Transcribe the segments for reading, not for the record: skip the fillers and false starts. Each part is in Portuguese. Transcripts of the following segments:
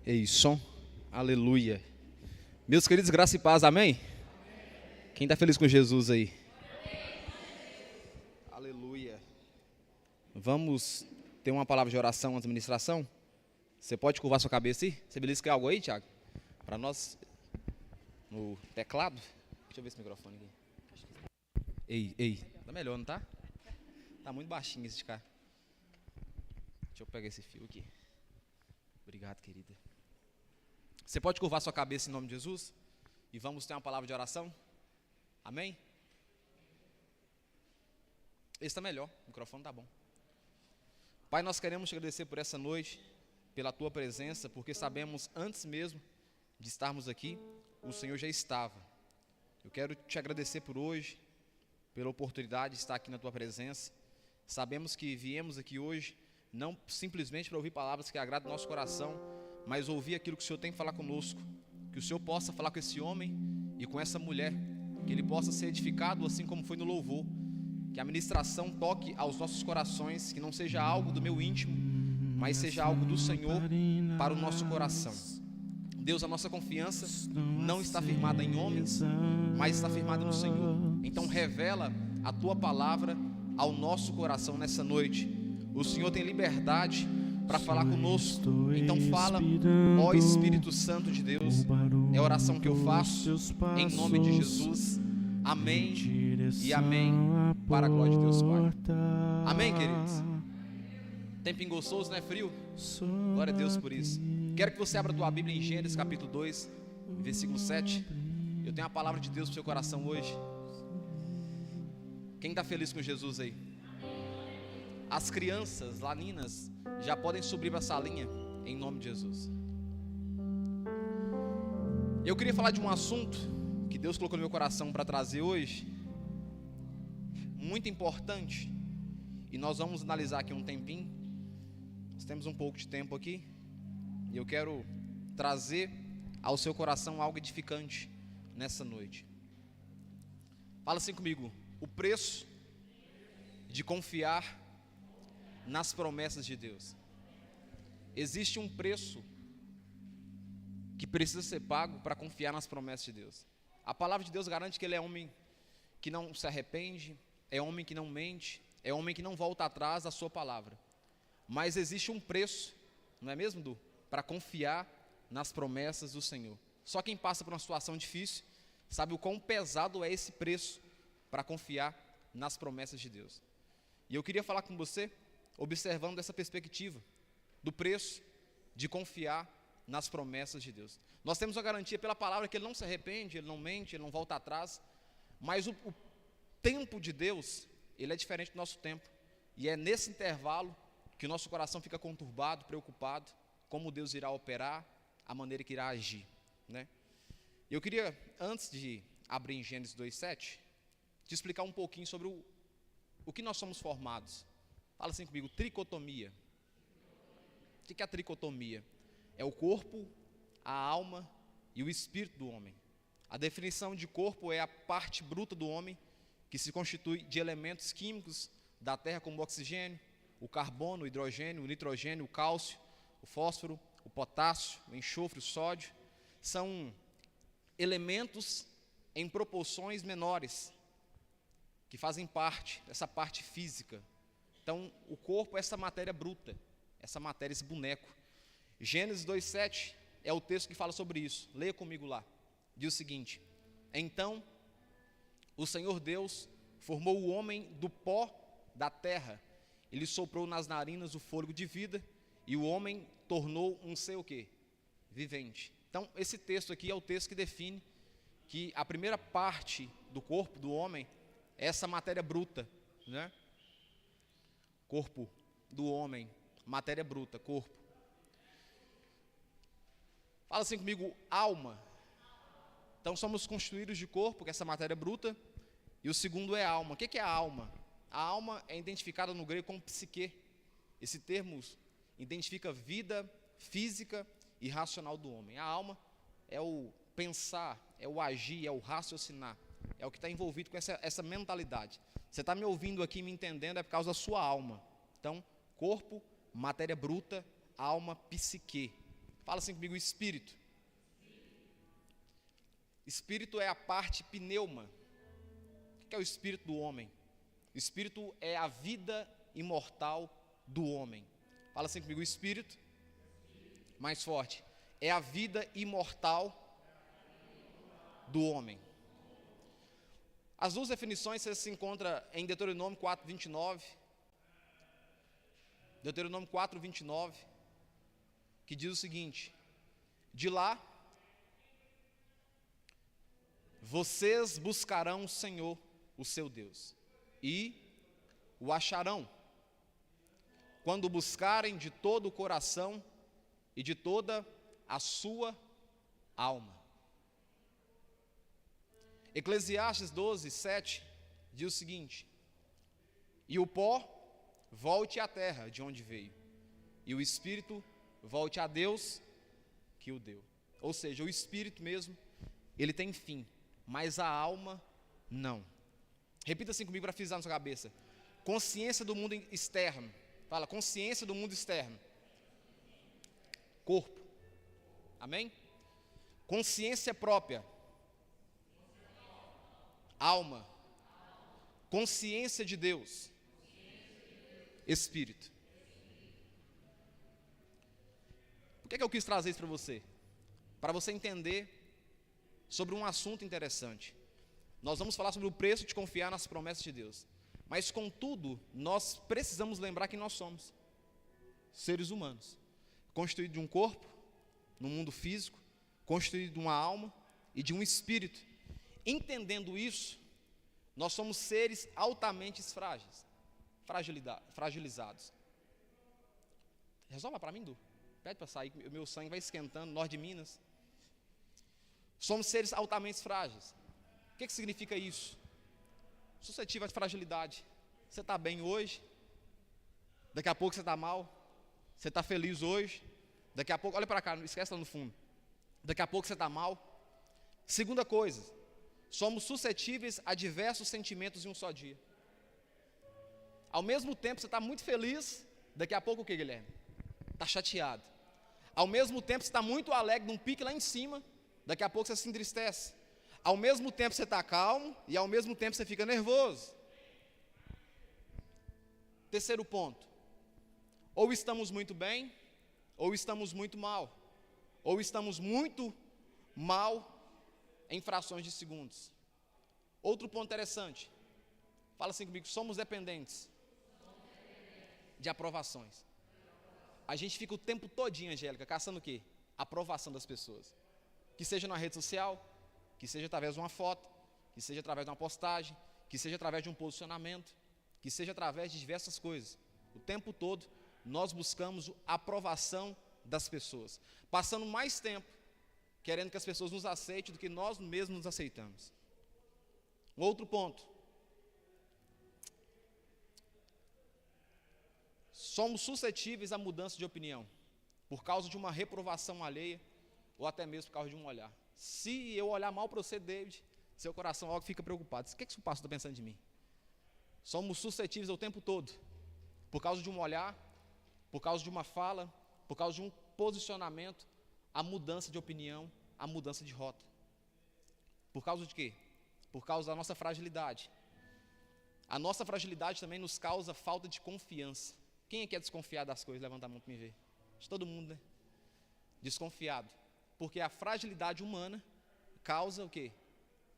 Ei, som, aleluia. Meus queridos, graça e paz, amém? Quem está feliz com Jesus aí? Aleluia. Vamos ter uma palavra de oração antes da ministração? Você pode curvar sua cabeça aí? Você belisca algo aí, Thiago? Para nós, no teclado. Deixa eu ver esse microfone aqui. Ei, tá melhor, não tá? Tá muito baixinho esse de cá. Deixa eu pegar esse fio aqui. Obrigado, querida. Você pode curvar sua cabeça em nome de Jesus? E vamos ter uma palavra de oração? Amém? Esse está melhor, o microfone está bom. Pai, nós queremos te agradecer por essa noite, pela tua presença, porque sabemos antes mesmo de estarmos aqui, o Senhor já estava. Eu quero te agradecer por hoje, pela oportunidade de estar aqui na tua presença. Sabemos que viemos aqui hoje, não simplesmente para ouvir palavras que agradam o nosso coração, mas ouvir aquilo que o Senhor tem que falar conosco. Que o Senhor possa falar com esse homem e com essa mulher, que ele possa ser edificado assim como foi no louvor. Que a ministração toque aos nossos corações, que não seja algo do meu íntimo, mas seja algo do Senhor para o nosso coração. Deus, a nossa confiança não está firmada em homens, mas está firmada no Senhor. Então revela a tua palavra ao nosso coração nessa noite. O Senhor tem liberdade para falar conosco. Então fala, ó Espírito Santo de Deus. É a oração que eu faço em nome de Jesus. Amém e amém, para a glória de Deus Pai. Amém, queridos? Tempinho gostoso, não é frio? Glória a Deus por isso. Quero que você abra a tua Bíblia em Gênesis capítulo 2, versículo 7. Eu tenho a palavra de Deus para o seu coração hoje. Quem está feliz com Jesus aí? As crianças laninas já podem subir para a salinha em nome de Jesus. Eu queria falar de um assunto que Deus colocou no meu coração para trazer hoje, muito importante, e nós vamos analisar aqui um tempinho. Nós temos um pouco de tempo aqui, e eu quero trazer ao seu coração algo edificante nessa noite. Fala assim comigo: o preço de confiar nas promessas de Deus. Existe um preço que precisa ser pago para confiar nas promessas de Deus. A palavra de Deus garante que Ele é homem que não se arrepende, é homem que não mente, é homem que não volta atrás da sua palavra. Mas existe um preço, não é mesmo, Du? Para confiar nas promessas do Senhor. Só quem passa por uma situação difícil sabe o quão pesado é esse preço para confiar nas promessas de Deus. E eu queria falar com você, observando essa perspectiva do preço de confiar nas promessas de Deus. Nós temos a garantia pela palavra que Ele não se arrepende, Ele não mente, Ele não volta atrás, mas o tempo de Deus, Ele é diferente do nosso tempo, e é nesse intervalo que o nosso coração fica conturbado, preocupado, como Deus irá operar, a maneira que irá agir, né? Eu queria, antes de abrir em Gênesis 2:7, te explicar um pouquinho sobre o que nós somos formados. Fala assim comigo: tricotomia. O que é a tricotomia? É o corpo, a alma e o espírito do homem. A definição de corpo é a parte bruta do homem, que se constitui de elementos químicos da terra, como o oxigênio, o carbono, o hidrogênio, o nitrogênio, o cálcio, o fósforo, o potássio, o enxofre, o sódio. São elementos em proporções menores, que fazem parte dessa parte física. Então, o corpo é essa matéria bruta, essa matéria, esse boneco. Gênesis 2:7 é o texto que fala sobre isso. Leia comigo lá. Diz o seguinte: então, o Senhor Deus formou o homem do pó da terra. Ele soprou nas narinas o fôlego de vida, e o homem tornou um ser o quê? Vivente. Então, esse texto aqui é o texto que define que a primeira parte do corpo do homem é essa matéria bruta, né? Corpo do homem, matéria bruta, corpo. Fala assim comigo: alma. Então somos constituídos de corpo, que é essa matéria bruta, e o segundo é alma. O que é a alma? A alma é identificada no grego como psique. Esse termo identifica vida física e racional do homem. A alma é o pensar, é o agir, é o raciocinar, é o que está envolvido com essa mentalidade. Você está me ouvindo aqui, me entendendo, é por causa da sua alma. Então, corpo, matéria bruta, alma, psique. Fala assim comigo, espírito. Espírito é a parte pneuma. O que é o espírito do homem? O espírito é a vida imortal do homem. Fala assim comigo, o espírito, mais forte, é a vida imortal do homem. As duas definições você se encontra em Deuteronômio 4:29. Deuteronômio 4:29, que diz o seguinte: de lá vocês buscarão o Senhor, o seu Deus, e o acharão, quando buscarem de todo o coração e de toda a sua alma. Eclesiastes 12:7 diz o seguinte: e o pó volte à terra de onde veio, e o espírito volte a Deus que o deu. Ou seja, o espírito mesmo, ele tem fim, mas a alma não. Repita assim comigo para frisar na sua cabeça: consciência do mundo externo. Fala, consciência do mundo externo. Corpo. Amém? Consciência própria. Alma. Consciência de Deus. Espírito. Por que eu quis trazer isso para você? Para você entender sobre um assunto interessante. Nós vamos falar sobre o preço de confiar nas promessas de Deus. Mas, contudo, nós precisamos lembrar que nós somos seres humanos, constituídos de um corpo, no mundo físico, constituído de uma alma e de um espírito. Entendendo isso, nós somos seres altamente frágeis, fragilizados. Resolva para mim, Du. Pede para sair, o meu sangue vai esquentando, norte de Minas. Somos seres altamente frágeis. O que significa isso? Suscetível à fragilidade. Você está bem hoje, daqui a pouco você está mal. Você está feliz hoje, daqui a pouco, olha para cá, não esquece lá no fundo. Daqui a pouco você está mal. Segunda coisa, somos suscetíveis a diversos sentimentos em um só dia. Ao mesmo tempo você está muito feliz, daqui a pouco o que, Guilherme? Está chateado. Ao mesmo tempo você está muito alegre, num pique lá em cima, daqui a pouco você se entristece. Ao mesmo tempo você está calmo e ao mesmo tempo você fica nervoso. Terceiro ponto, ou estamos muito bem, ou estamos muito mal. Ou estamos muito mal em frações de segundos. Outro ponto interessante, fala assim comigo, somos dependentes de aprovações. A gente fica o tempo todinho, Angélica, caçando o quê? Aprovação das pessoas. Que seja na rede social, que seja através de uma foto, que seja através de uma postagem, que seja através de um posicionamento, que seja através de diversas coisas. O tempo todo nós buscamos a aprovação das pessoas, passando mais tempo querendo que as pessoas nos aceitem do que nós mesmos nos aceitamos. Um outro ponto, somos suscetíveis à mudança de opinião, por causa de uma reprovação alheia, ou até mesmo por causa de um olhar. Se eu olhar mal para você, David, seu coração logo fica preocupado. O que o pastor está pensando de mim? Somos suscetíveis o tempo todo, por causa de um olhar, por causa de uma fala, por causa de um posicionamento, a mudança de opinião, a mudança de rota. Por causa de quê? Por causa da nossa fragilidade. A nossa fragilidade também nos causa falta de confiança. Quem é que é desconfiado das coisas? Levanta a mão para me ver. De todo mundo, né? Desconfiado. Porque a fragilidade humana causa o quê?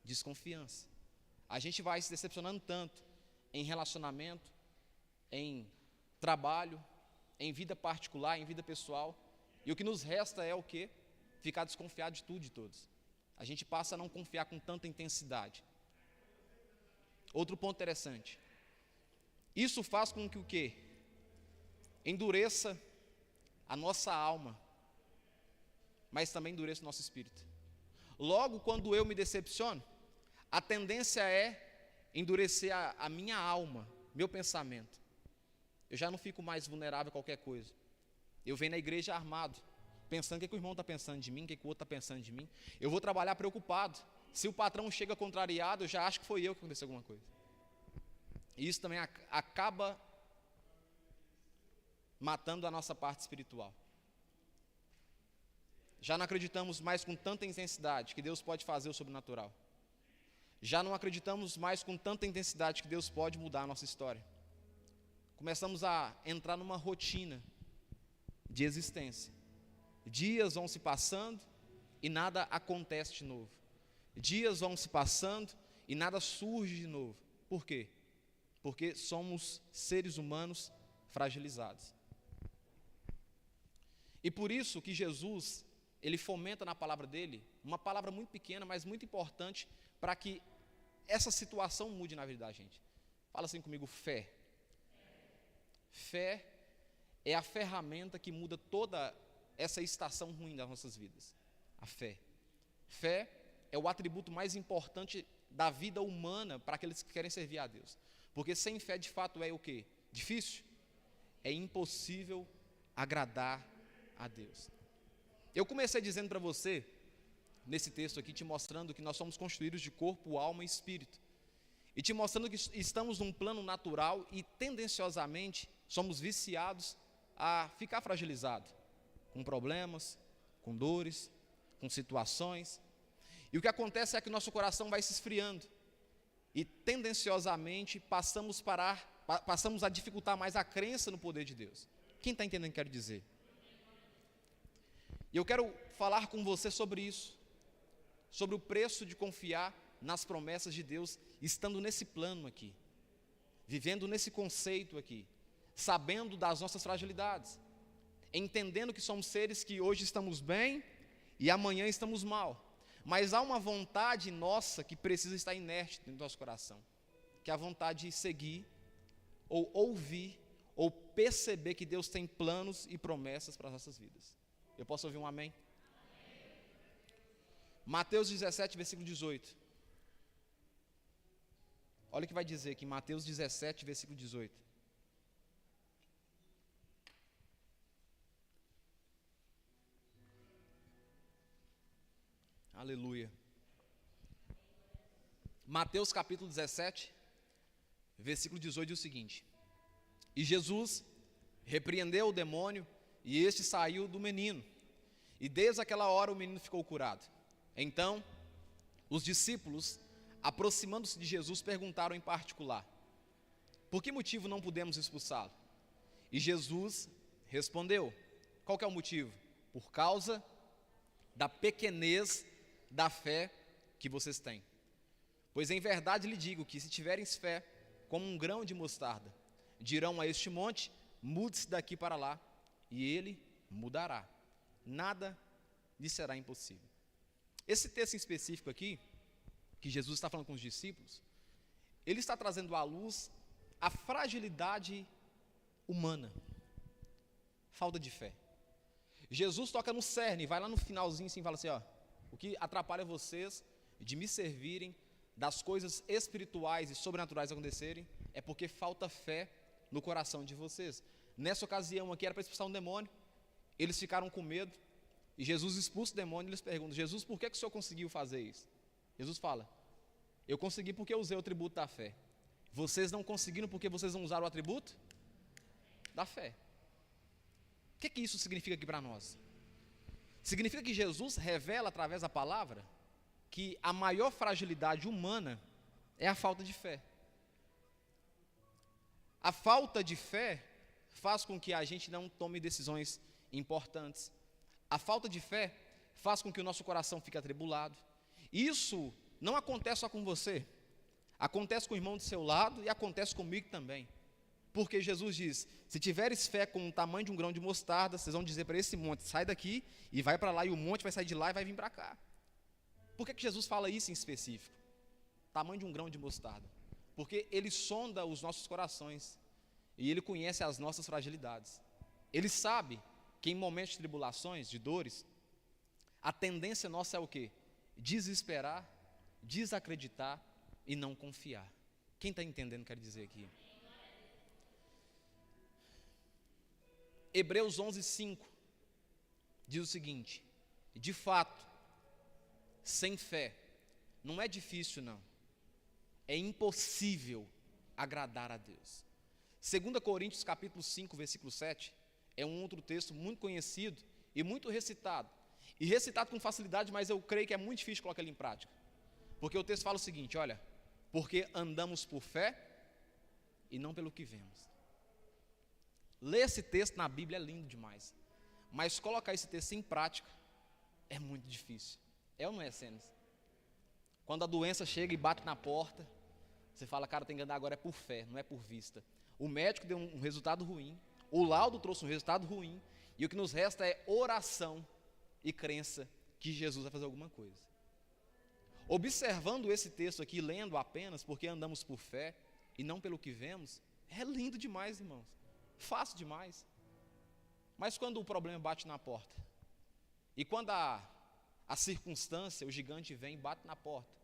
Desconfiança. A gente vai se decepcionando tanto em relacionamento, em trabalho, em vida particular, em vida pessoal. E o que nos resta é o quê? Ficar desconfiado de tudo e de todos. A gente passa a não confiar com tanta intensidade. Outro ponto interessante. Isso faz com que o quê? Endureça a nossa alma, mas também endureça o nosso espírito. Logo, quando eu me decepciono, a tendência é endurecer a minha alma, meu pensamento. Eu já não fico mais vulnerável a qualquer coisa. Eu venho na igreja armado, pensando o que o irmão está pensando de mim, o que o outro está pensando de mim. Eu vou trabalhar preocupado. Se o patrão chega contrariado, eu já acho que foi eu que aconteceu alguma coisa. E isso também acaba matando a nossa parte espiritual. Já não acreditamos mais com tanta intensidade que Deus pode fazer o sobrenatural. Já não acreditamos mais com tanta intensidade que Deus pode mudar a nossa história. Começamos a entrar numa rotina de existência. Dias vão se passando e nada acontece de novo. Dias vão se passando e nada surge de novo. Por quê? Porque somos seres humanos fragilizados. E por isso que Jesus, ele fomenta na palavra dele, uma palavra muito pequena, mas muito importante, para que essa situação mude na vida da gente. Fala assim comigo, fé. Fé é a ferramenta que muda toda essa estação ruim das nossas vidas. A fé. Fé é o atributo mais importante da vida humana para aqueles que querem servir a Deus. Porque sem fé, de fato, é o quê? Difícil? É impossível agradar a Deus. Eu comecei dizendo para você, nesse texto aqui, te mostrando que nós somos constituídos de corpo, alma e espírito. E te mostrando que estamos num plano natural e tendenciosamente somos viciados a ficar fragilizados, com problemas, com dores, com situações. E o que acontece é que nosso coração vai se esfriando e tendenciosamente passamos a dificultar mais a crença no poder de Deus. Quem está entendendo o que eu quero dizer? E eu quero falar com você sobre isso, sobre o preço de confiar nas promessas de Deus, estando nesse plano aqui, vivendo nesse conceito aqui, sabendo das nossas fragilidades, entendendo que somos seres que hoje estamos bem e amanhã estamos mal, mas há uma vontade nossa que precisa estar inerte dentro do nosso coração, que é a vontade de seguir, ou ouvir, ou perceber que Deus tem planos e promessas para as nossas vidas. Eu posso ouvir um amém? Mateus 17, versículo 18. Olha o que vai dizer aqui, Mateus 17, versículo 18. Aleluia. Mateus capítulo 17, versículo 18 diz o seguinte: E Jesus repreendeu o demônio, e este saiu do menino, e desde aquela hora o menino ficou curado. Então, os discípulos, aproximando-se de Jesus, perguntaram em particular: Por que motivo não pudemos expulsá-lo? E Jesus respondeu: Qual que é o motivo? Por causa da pequenez da fé que vocês têm. Pois em verdade lhe digo que se tiverem fé como um grão de mostarda, dirão a este monte: mude-se daqui para lá, e ele mudará. Nada lhe será impossível. Esse texto em específico aqui, que Jesus está falando com os discípulos, ele está trazendo à luz a fragilidade humana, falta de fé. Jesus toca no cerne, vai lá no finalzinho assim e fala assim: ó, o que atrapalha vocês de me servirem, das coisas espirituais e sobrenaturais acontecerem, é porque falta fé no coração de vocês. Nessa ocasião aqui era para expulsar um demônio, eles ficaram com medo, e Jesus expulsa o demônio e eles perguntam: Jesus, por que o Senhor conseguiu fazer isso? Jesus fala: eu consegui porque eu usei o atributo da fé. Vocês não conseguiram porque vocês não usaram o atributo da fé. O que isso significa aqui para nós? Significa que Jesus revela através da palavra que a maior fragilidade humana é a falta de fé. A falta de fé faz com que a gente não tome decisões importantes. A falta de fé faz com que o nosso coração fique atribulado. Isso não acontece só com você, acontece com o irmão do seu lado e acontece comigo também. Porque Jesus diz: se tiveres fé com o tamanho de um grão de mostarda, vocês vão dizer para esse monte: sai daqui e vai para lá, e o monte vai sair de lá e vai vir para cá. Por que Jesus fala isso em específico? Tamanho de um grão de mostarda. Porque Ele sonda os nossos corações e Ele conhece as nossas fragilidades. Ele sabe que em momentos de tribulações, de dores, a tendência nossa é o quê? Desesperar, desacreditar e não confiar. Quem está entendendo o que eu quero dizer aqui? Hebreus 11:5 diz o seguinte: de fato, sem fé, não é difícil não, é impossível agradar a Deus. 2 Coríntios capítulo 5, versículo 7, é um outro texto muito conhecido e muito recitado, e recitado com facilidade, mas eu creio que é muito difícil colocar ele em prática. Porque o texto fala o seguinte, olha, porque andamos por fé e não pelo que vemos. Ler esse texto na Bíblia é lindo demais, mas colocar esse texto em prática é muito difícil. É ou não é, Cenas? Quando a doença chega e bate na porta, você fala, cara, tem que andar agora é por fé, não é por vista. O médico deu um resultado ruim, o laudo trouxe um resultado ruim, e o que nos resta é oração e crença que Jesus vai fazer alguma coisa. Observando esse texto aqui, lendo apenas, porque andamos por fé e não pelo que vemos, é lindo demais, irmãos, fácil demais. Mas quando o problema bate na porta, e quando a circunstância, o gigante vem e bate na porta,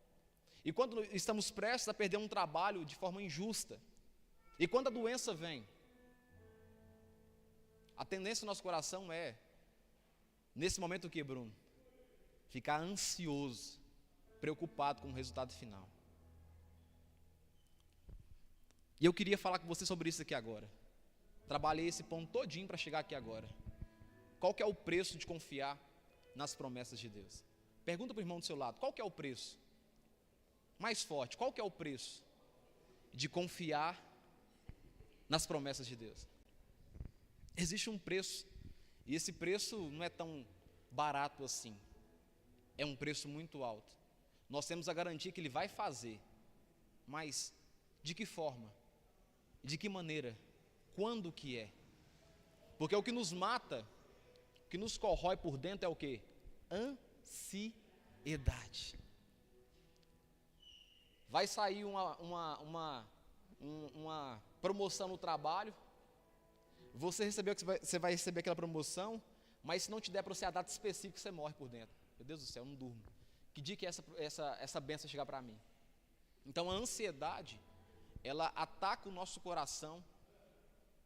e quando estamos prestes a perder um trabalho de forma injusta, e quando a doença vem, a tendência do nosso coração é, nesse momento o que, Bruno? Ficar ansioso, preocupado com o resultado final. E eu queria falar com você sobre isso aqui agora. Trabalhei esse ponto todinho para chegar aqui agora. Qual que é o preço de confiar nas promessas de Deus? Pergunta para o irmão do seu lado, qual que é o preço? Mais forte, qual que é o preço de confiar nas promessas de Deus? Existe um preço, e esse preço não é tão barato assim. É um preço muito alto. Nós temos a garantia que Ele vai fazer, mas de que forma? De que maneira? Quando que é? Porque o que nos mata, o que nos corrói por dentro é o quê? Ansiedade. Vai sair uma promoção no trabalho, você vai receber aquela promoção, mas se não te der para você a data específica, você morre por dentro. Meu Deus do céu, eu não durmo. Que dia que essa bênção chegar para mim? Então a ansiedade, ela ataca o nosso coração,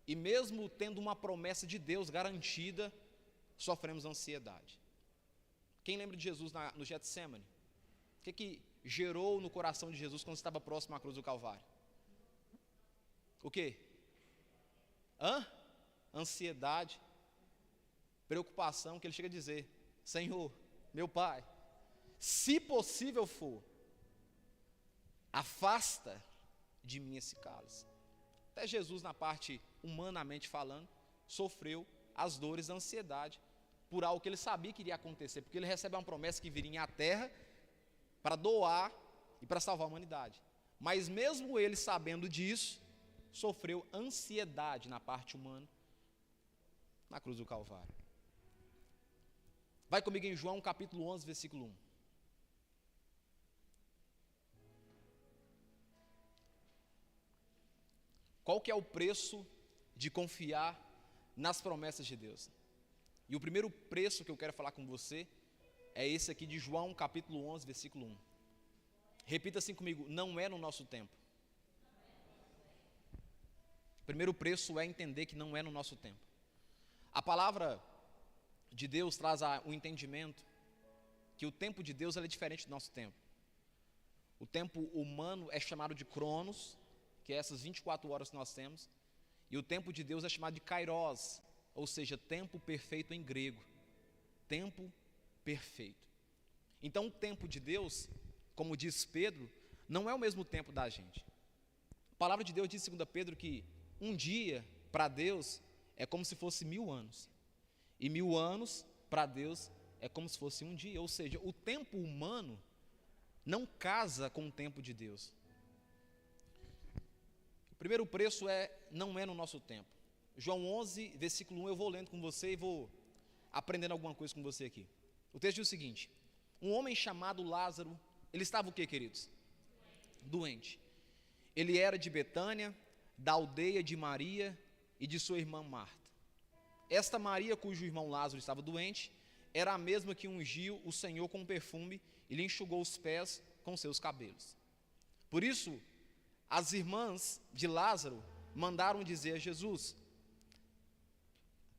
e mesmo tendo uma promessa de Deus garantida, sofremos ansiedade. Quem lembra de Jesus no Getsemane? O que gerou no coração de Jesus quando estava próximo à cruz do Calvário? O quê? Ansiedade, preocupação, que ele chega a dizer, Senhor, meu Pai, se possível for, afasta de mim esse cálice. Até Jesus, na parte humanamente falando, sofreu as dores da ansiedade, por algo que ele sabia que iria acontecer, porque ele recebe uma promessa que viria à terra, para doar e para salvar a humanidade. Mas mesmo ele sabendo disso, sofreu ansiedade na parte humana, na cruz do Calvário. Vai comigo em João capítulo 11, versículo 1. Qual que é o preço de confiar nas promessas de Deus? E o primeiro preço que eu quero falar com você é esse aqui de João capítulo 11, versículo 1. Repita assim comigo, não é no nosso tempo. O primeiro preço é entender que não é no nosso tempo. A palavra de Deus traz o entendimento que o tempo de Deus é diferente do nosso tempo. O tempo humano é chamado de Cronos, que é essas 24 horas que nós temos, e o tempo de Deus é chamado de Kairos, ou seja, tempo perfeito em grego. Tempo perfeito. Então o tempo de Deus, como diz Pedro, não é o mesmo tempo da gente. A palavra de Deus diz em 2 Pedro que um dia para Deus é como se fosse 1000 anos, e 1000 anos para Deus é como se fosse um dia, ou seja, o tempo humano não casa com o tempo de Deus. O primeiro preço não é no nosso tempo. João 11, versículo 1, eu vou lendo com você e vou aprendendo alguma coisa com você aqui. O texto diz o seguinte, um homem chamado Lázaro, ele estava o quê, queridos? Doente. Ele era de Betânia, da aldeia de Maria e de sua irmã Marta. Esta Maria, cujo irmão Lázaro estava doente, era a mesma que ungiu o Senhor com perfume e lhe enxugou os pés com seus cabelos. Por isso, as irmãs de Lázaro mandaram dizer a Jesus,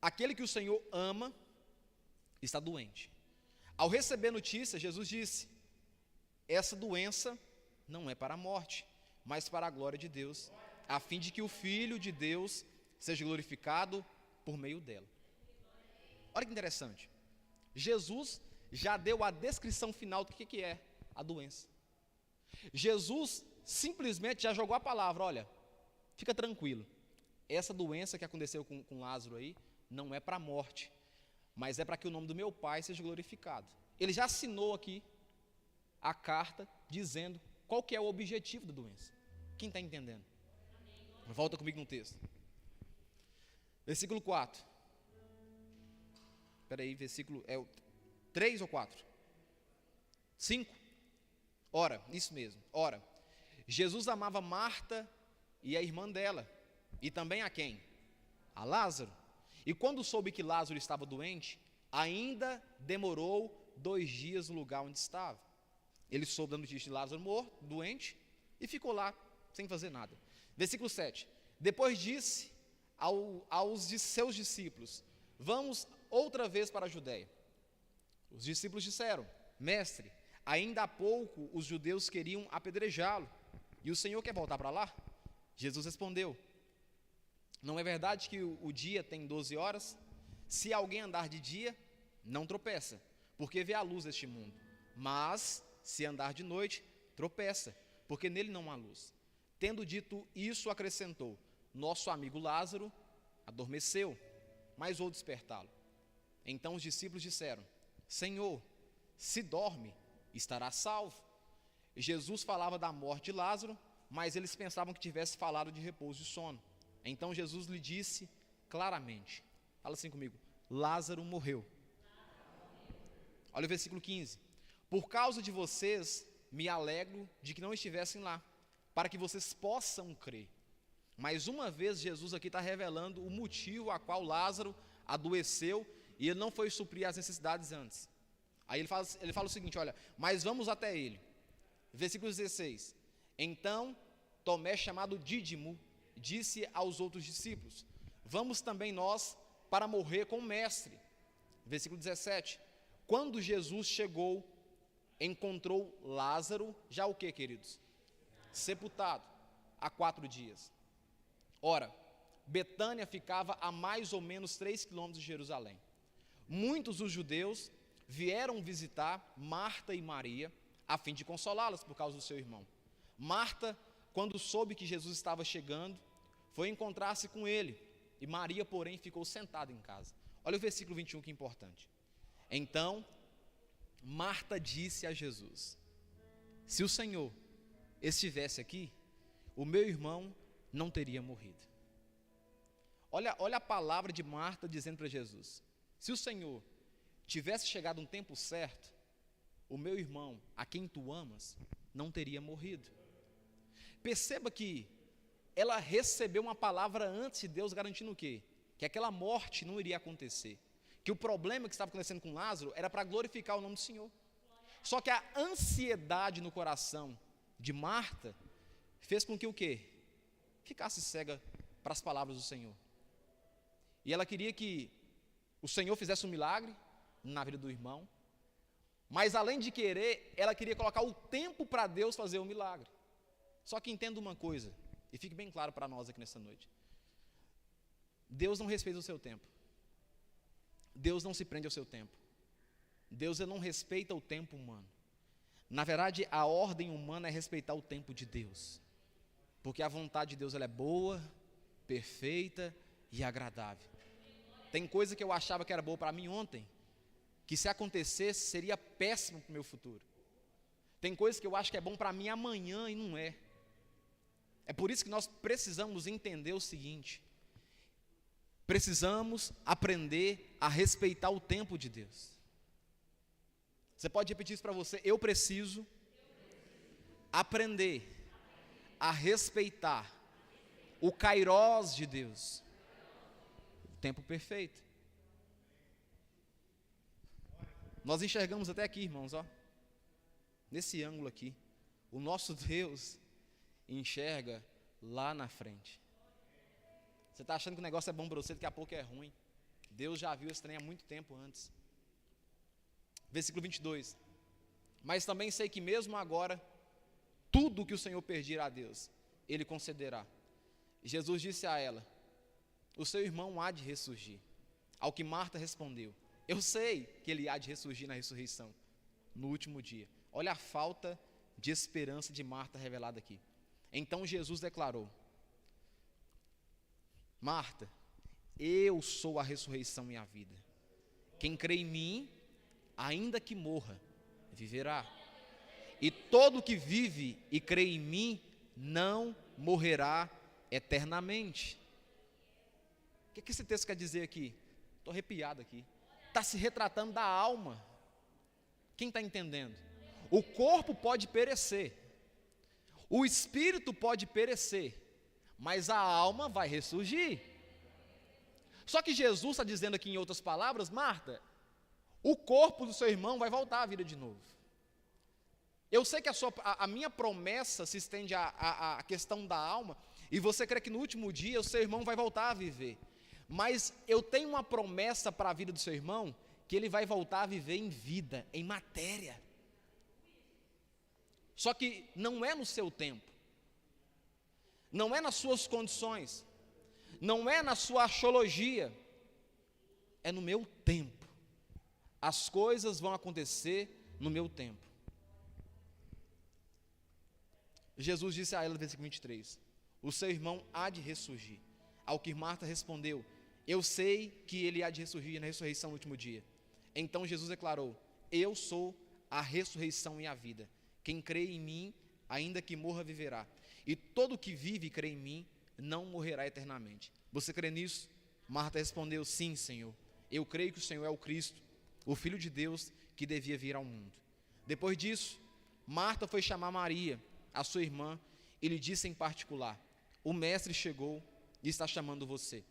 aquele que o Senhor ama está doente. Ao receber notícia, Jesus disse, essa doença não é para a morte, mas para a glória de Deus, a fim de que o Filho de Deus seja glorificado por meio dela. Olha que interessante, Jesus já deu a descrição final do que é a doença. Jesus simplesmente já jogou a palavra: olha, fica tranquilo, essa doença que aconteceu com Lázaro aí, não é para a morte, mas é para que o nome do meu Pai seja glorificado. Ele já assinou aqui a carta, dizendo qual que é o objetivo da doença. Quem está entendendo? Volta comigo no texto. Versículo 4. Espera aí, versículo, é o 3 ou 4? 5. Ora, isso mesmo. Ora, Jesus amava Marta e a irmã dela, e também a quem? A Lázaro. E quando soube que Lázaro estava doente, ainda demorou 2 dias no lugar onde estava. Ele soube da notícia de Lázaro morto, doente, e ficou lá, sem fazer nada. Versículo 7. Depois disse aos de seus discípulos: vamos outra vez para a Judéia. Os discípulos disseram: mestre, ainda há pouco os judeus queriam apedrejá-lo, e o Senhor quer voltar para lá? Jesus respondeu: não é verdade que o dia tem 12 horas? Se alguém andar de dia, não tropeça, porque vê a luz deste mundo. Mas, se andar de noite, tropeça, porque nele não há luz. Tendo dito isso, acrescentou: nosso amigo Lázaro adormeceu, mas vou despertá-lo. Então os discípulos disseram: Senhor, se dorme, estará salvo. Jesus falava da morte de Lázaro, mas eles pensavam que tivesse falado de repouso e sono. Então Jesus lhe disse claramente, fala assim comigo: Lázaro morreu. Olha o versículo 15. Por causa de vocês, me alegro de que não estivessem lá, para que vocês possam crer. Mais uma vez, Jesus aqui está revelando o motivo a qual Lázaro adoeceu e ele não foi suprir as necessidades antes. Aí ele fala o seguinte: olha, mas vamos até ele. Versículo 16. Então Tomé, chamado Dídimo, disse aos outros discípulos: vamos também nós para morrer com o mestre. Versículo 17. Quando Jesus chegou, encontrou Lázaro, já o que, queridos? Sepultado, há 4 dias. Ora, Betânia ficava a mais ou menos 3 quilômetros de Jerusalém. Muitos dos judeus vieram visitar Marta e Maria, a fim de consolá-las por causa do seu irmão. Marta, quando soube que Jesus estava chegando, foi encontrar-se com ele, e Maria, porém, ficou sentada em casa. Olha o versículo 21, que é importante. Então, Marta disse a Jesus: se o Senhor estivesse aqui, o meu irmão não teria morrido. Olha a palavra de Marta dizendo para Jesus: se o Senhor tivesse chegado um tempo certo, o meu irmão, a quem tu amas, não teria morrido. Perceba que ela recebeu uma palavra antes de Deus garantindo o quê? Que aquela morte não iria acontecer, que o problema que estava acontecendo com Lázaro era para glorificar o nome do Senhor. Só que a ansiedade no coração de Marta fez com que o quê? Ficasse cega para as palavras do Senhor. E ela queria que o Senhor fizesse um milagre na vida do irmão, mas além de querer, ela queria colocar o tempo para Deus fazer o milagre. Só que entenda uma coisa, e fique bem claro para nós aqui nessa noite: Deus não respeita o seu tempo. Deus não se prende ao seu tempo. Deus não respeita o tempo humano. Na verdade, a ordem humana é respeitar o tempo de Deus, porque a vontade de Deus ela é boa, perfeita e agradável. Tem coisa que eu achava que era boa para mim ontem, que se acontecesse seria péssimo para o meu futuro. Tem coisa que eu acho que é bom para mim amanhã e não é. É por isso que nós precisamos entender o seguinte: precisamos aprender a respeitar o tempo de Deus. Você pode repetir isso para você: eu preciso aprender a respeitar o kairós de Deus, o tempo perfeito. Nós enxergamos até aqui, irmãos, ó, nesse ângulo aqui. O nosso Deus enxerga lá na frente. Você está achando que o negócio é bom para você, daqui a pouco é ruim. Deus já viu esse trem há muito tempo antes. Versículo 22. Mas também sei que mesmo agora, tudo que o Senhor pedir a Deus, Ele concederá. Jesus disse a ela: o seu irmão há de ressurgir. Ao que Marta respondeu: Eu sei que ele há de ressurgir na ressurreição, no último dia. Olha a falta de esperança de Marta revelada aqui. Então Jesus declarou: Marta, eu sou a ressurreição e a vida. Quem crê em mim, ainda que morra, viverá. E todo que vive e crê em mim, não morrerá eternamente. O que esse texto quer dizer aqui? Estou arrepiado aqui. Está se retratando da alma. Quem está entendendo? O corpo pode perecer, o espírito pode perecer, mas a alma vai ressurgir. Só que Jesus está dizendo aqui em outras palavras: Marta, o corpo do seu irmão vai voltar à vida de novo. Eu sei que a minha promessa se estende à questão da alma, e você crê que no último dia o seu irmão vai voltar a viver. Mas eu tenho uma promessa para a vida do seu irmão, que ele vai voltar a viver em vida, em matéria. Só que não é no seu tempo, não é nas suas condições, não é na sua axiologia, é no meu tempo. As coisas vão acontecer no meu tempo. Jesus disse a ela no versículo 23, o seu irmão há de ressurgir. Ao que Marta respondeu: eu sei que ele há de ressurgir na ressurreição no último dia. Então Jesus declarou: eu sou a ressurreição e a vida. Quem crê em mim, ainda que morra, viverá. E todo que vive e crê em mim, não morrerá eternamente. Você crê nisso? Marta respondeu: sim, Senhor. Eu creio que o Senhor é o Cristo, o Filho de Deus, que devia vir ao mundo. Depois disso, Marta foi chamar Maria, a sua irmã, e lhe disse em particular: o mestre chegou e está chamando você.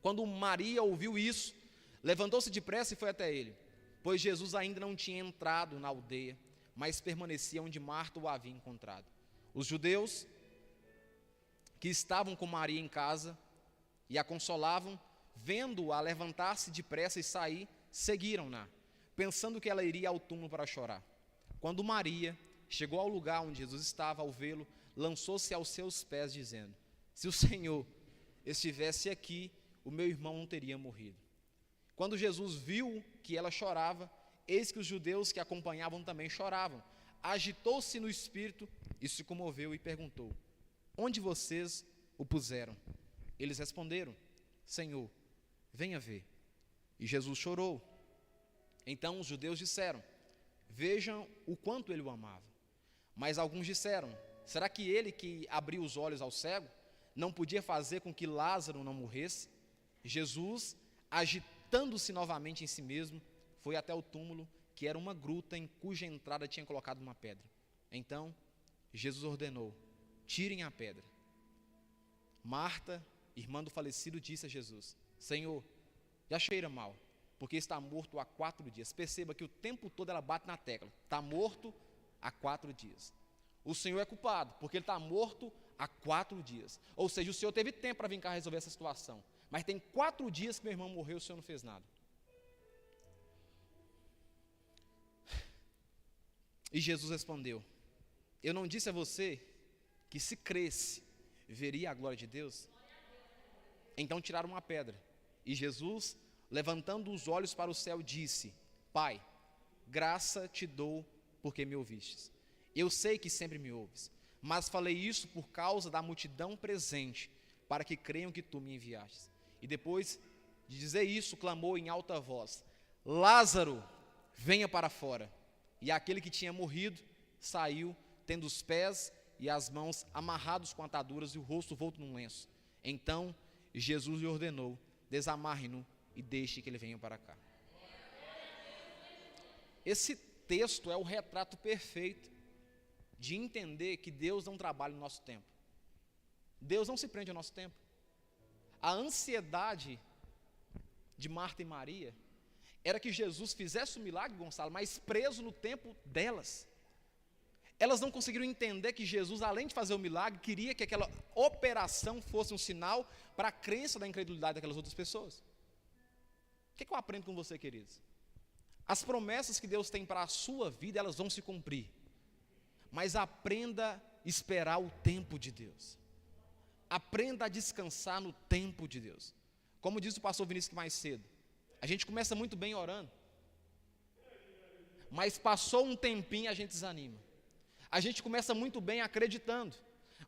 Quando Maria ouviu isso, levantou-se depressa e foi até ele, pois Jesus ainda não tinha entrado na aldeia, mas permanecia onde Marta o havia encontrado. Os judeus que estavam com Maria em casa e a consolavam, vendo-a levantar-se depressa e sair, seguiram-na, pensando que ela iria ao túmulo para chorar. Quando Maria chegou ao lugar onde Jesus estava, ao vê-lo, lançou-se aos seus pés, dizendo: se o Senhor estivesse aqui, o meu irmão não teria morrido. Quando Jesus viu que ela chorava, eis que os judeus que a acompanhavam também choravam. Agitou-se no espírito e se comoveu e perguntou: onde vocês o puseram? Eles responderam: Senhor, venha ver. E Jesus chorou. Então os judeus disseram: vejam o quanto ele o amava. Mas alguns disseram: será que ele que abriu os olhos ao cego não podia fazer com que Lázaro não morresse? Jesus, agitando-se novamente em si mesmo, foi até o túmulo, que era uma gruta em cuja entrada tinha colocado uma pedra. Então Jesus ordenou: tirem a pedra. Marta, irmã do falecido, disse a Jesus: Senhor, já cheira mal, porque está morto há 4 dias. Perceba que o tempo todo ela bate na tecla: está morto há 4 dias. O Senhor é culpado, porque ele está morto há 4 dias. Ou seja, o Senhor teve tempo para vir cá resolver essa situação, mas tem 4 dias que meu irmão morreu e o Senhor não fez nada. E Jesus respondeu: eu não disse a você que se cresce, veria a glória de Deus? Então tiraram uma pedra. E Jesus, levantando os olhos para o céu, disse: Pai, graça te dou porque me ouvistes. Eu sei que sempre me ouves, mas falei isso por causa da multidão presente, para que creiam que tu me enviastes. E depois de dizer isso, clamou em alta voz: Lázaro, venha para fora. E aquele que tinha morrido saiu, tendo os pés e as mãos amarrados com ataduras e o rosto volto num lenço. Então Jesus lhe ordenou: desamarre-no e deixe que ele venha para cá. Esse texto é o retrato perfeito de entender que Deus não trabalha no nosso tempo. Deus não se prende ao nosso tempo. A ansiedade de Marta e Maria era que Jesus fizesse o milagre, Gonçalo, mas preso no tempo delas. Elas não conseguiram entender que Jesus, além de fazer o milagre, queria que aquela operação fosse um sinal para a crença da incredulidade daquelas outras pessoas. O que eu aprendo com você, queridos? As promessas que Deus tem para a sua vida, elas vão se cumprir. Mas aprenda a esperar o tempo de Deus. Aprenda a descansar no tempo de Deus. Como disse o pastor Vinícius mais cedo, A gente começa muito bem orando, mas passou um tempinho a gente desanima. A gente começa muito bem acreditando,